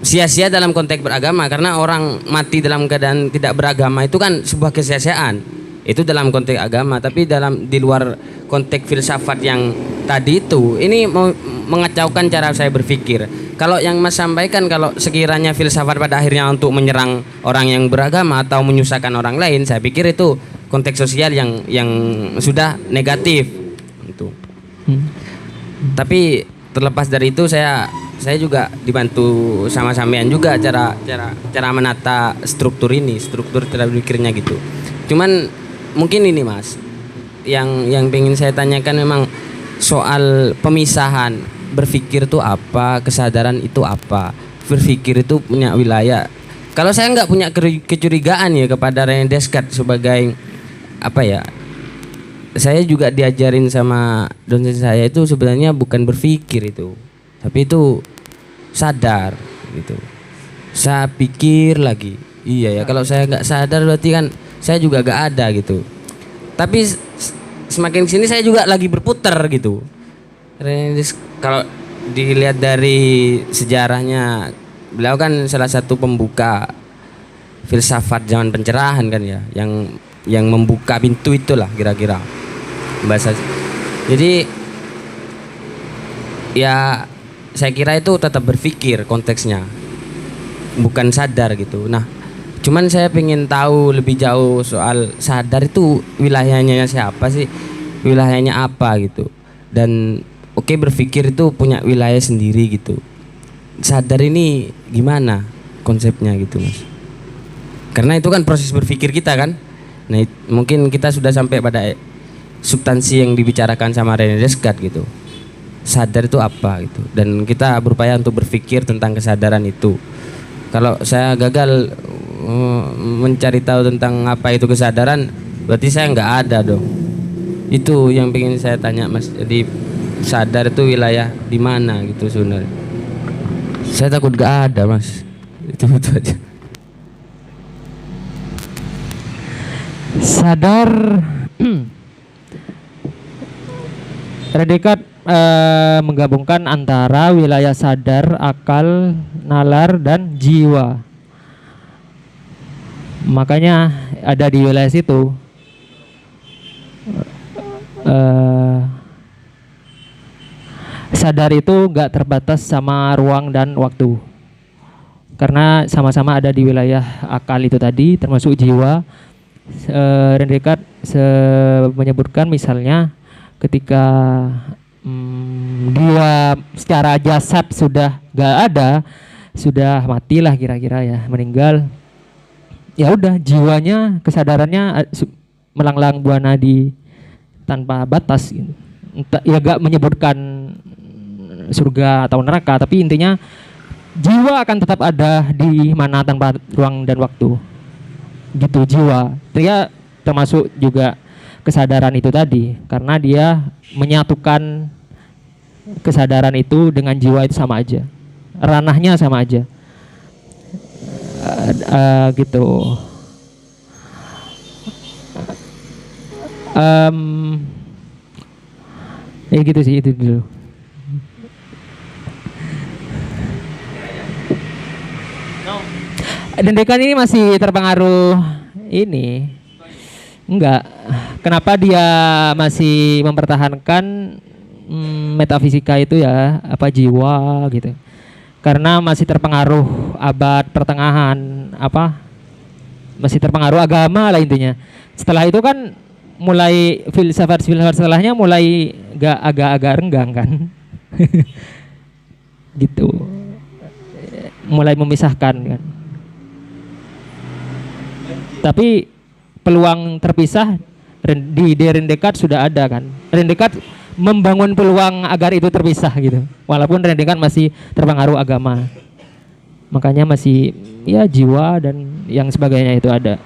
S2: sia-sia dalam konteks beragama, karena orang mati dalam keadaan tidak beragama itu kan sebuah kesia-siaan. Itu dalam konteks agama, tapi di luar konteks filsafat yang tadi itu, ini mengacaukan cara saya berpikir. Kalau yang Mas sampaikan, kalau sekiranya filsafat pada akhirnya untuk menyerang orang yang beragama atau menyusahkan orang lain, saya pikir itu konteks sosial yang sudah negatif itu. Tapi terlepas dari itu, saya juga dibantu sama sampean juga cara menata struktur cara berpikirnya gitu. Cuman mungkin ini Mas, yang pengen saya tanyakan memang soal pemisahan berpikir itu apa, kesadaran itu apa. Berpikir itu punya wilayah. Kalau saya nggak punya kecurigaan ya kepada René Descartes sebagai apa ya, saya juga diajarin sama dosen saya itu sebenarnya bukan berpikir itu, tapi itu sadar gitu. Saya pikir lagi, iya ya, kalau saya nggak sadar berarti kan saya juga nggak ada gitu. Tapi semakin sini saya juga lagi berputar gitu. Kalau dilihat dari sejarahnya, beliau kan salah satu pembuka filsafat zaman pencerahan kan ya, yang membuka pintu itulah kira-kira bahasa. Jadi ya saya kira itu tetap berpikir konteksnya, bukan sadar gitu. Nah, cuman saya pengen tahu lebih jauh soal sadar itu wilayahnya siapa sih, wilayahnya apa gitu. Dan oke, berpikir itu punya wilayah sendiri gitu. Sadar ini gimana konsepnya gitu Mas? Karena itu kan proses berpikir kita kan. Nah, mungkin kita sudah sampai pada substansi yang dibicarakan sama René Descartes gitu. Sadar itu apa gitu, dan kita berupaya untuk berpikir tentang kesadaran itu. Kalau saya gagal mencari tahu tentang apa itu kesadaran, berarti saya nggak ada dong. Itu yang pengen saya tanya Mas. Jadi sadar itu wilayah di mana gitu sebenarnya. Saya takut nggak ada Mas. Itu aja.
S1: Sadar. René Descartes menggabungkan antara wilayah sadar, akal, nalar, dan jiwa. Makanya ada di wilayah situ sadar itu gak terbatas sama ruang dan waktu, karena sama-sama ada di wilayah akal itu tadi, termasuk jiwa. René Descartes menyebutkan misalnya ketika dia secara jasad sudah gak ada, sudah matilah kira-kira ya, meninggal, ya udah jiwanya, kesadarannya melanglang buana di tanpa batas gitu. Ya gak menyebutkan surga atau neraka, tapi intinya jiwa akan tetap ada di mana tanpa ruang dan waktu gitu. Jiwa dia termasuk juga kesadaran itu tadi, karena dia menyatukan kesadaran itu dengan jiwa, itu sama aja, ranahnya sama aja. Gitu. Ya gitu sih, itu dulu. Dan Dekan ini masih terpengaruh ini? Enggak. Kenapa dia masih mempertahankan metafisika itu ya, apa jiwa gitu? Karena masih terpengaruh abad pertengahan, apa? Masih terpengaruh agama lah intinya. Setelah itu kan mulai filsafat setelahnya mulai agak-agak renggang kan. Gitu. Mulai memisahkan kan. Tapi peluang terpisah di René Descartes sudah ada kan. René Descartes membangun peluang agar itu terpisah gitu. Walaupun René Descartes masih terpengaruh agama. Makanya masih ya jiwa dan yang sebagainya itu ada.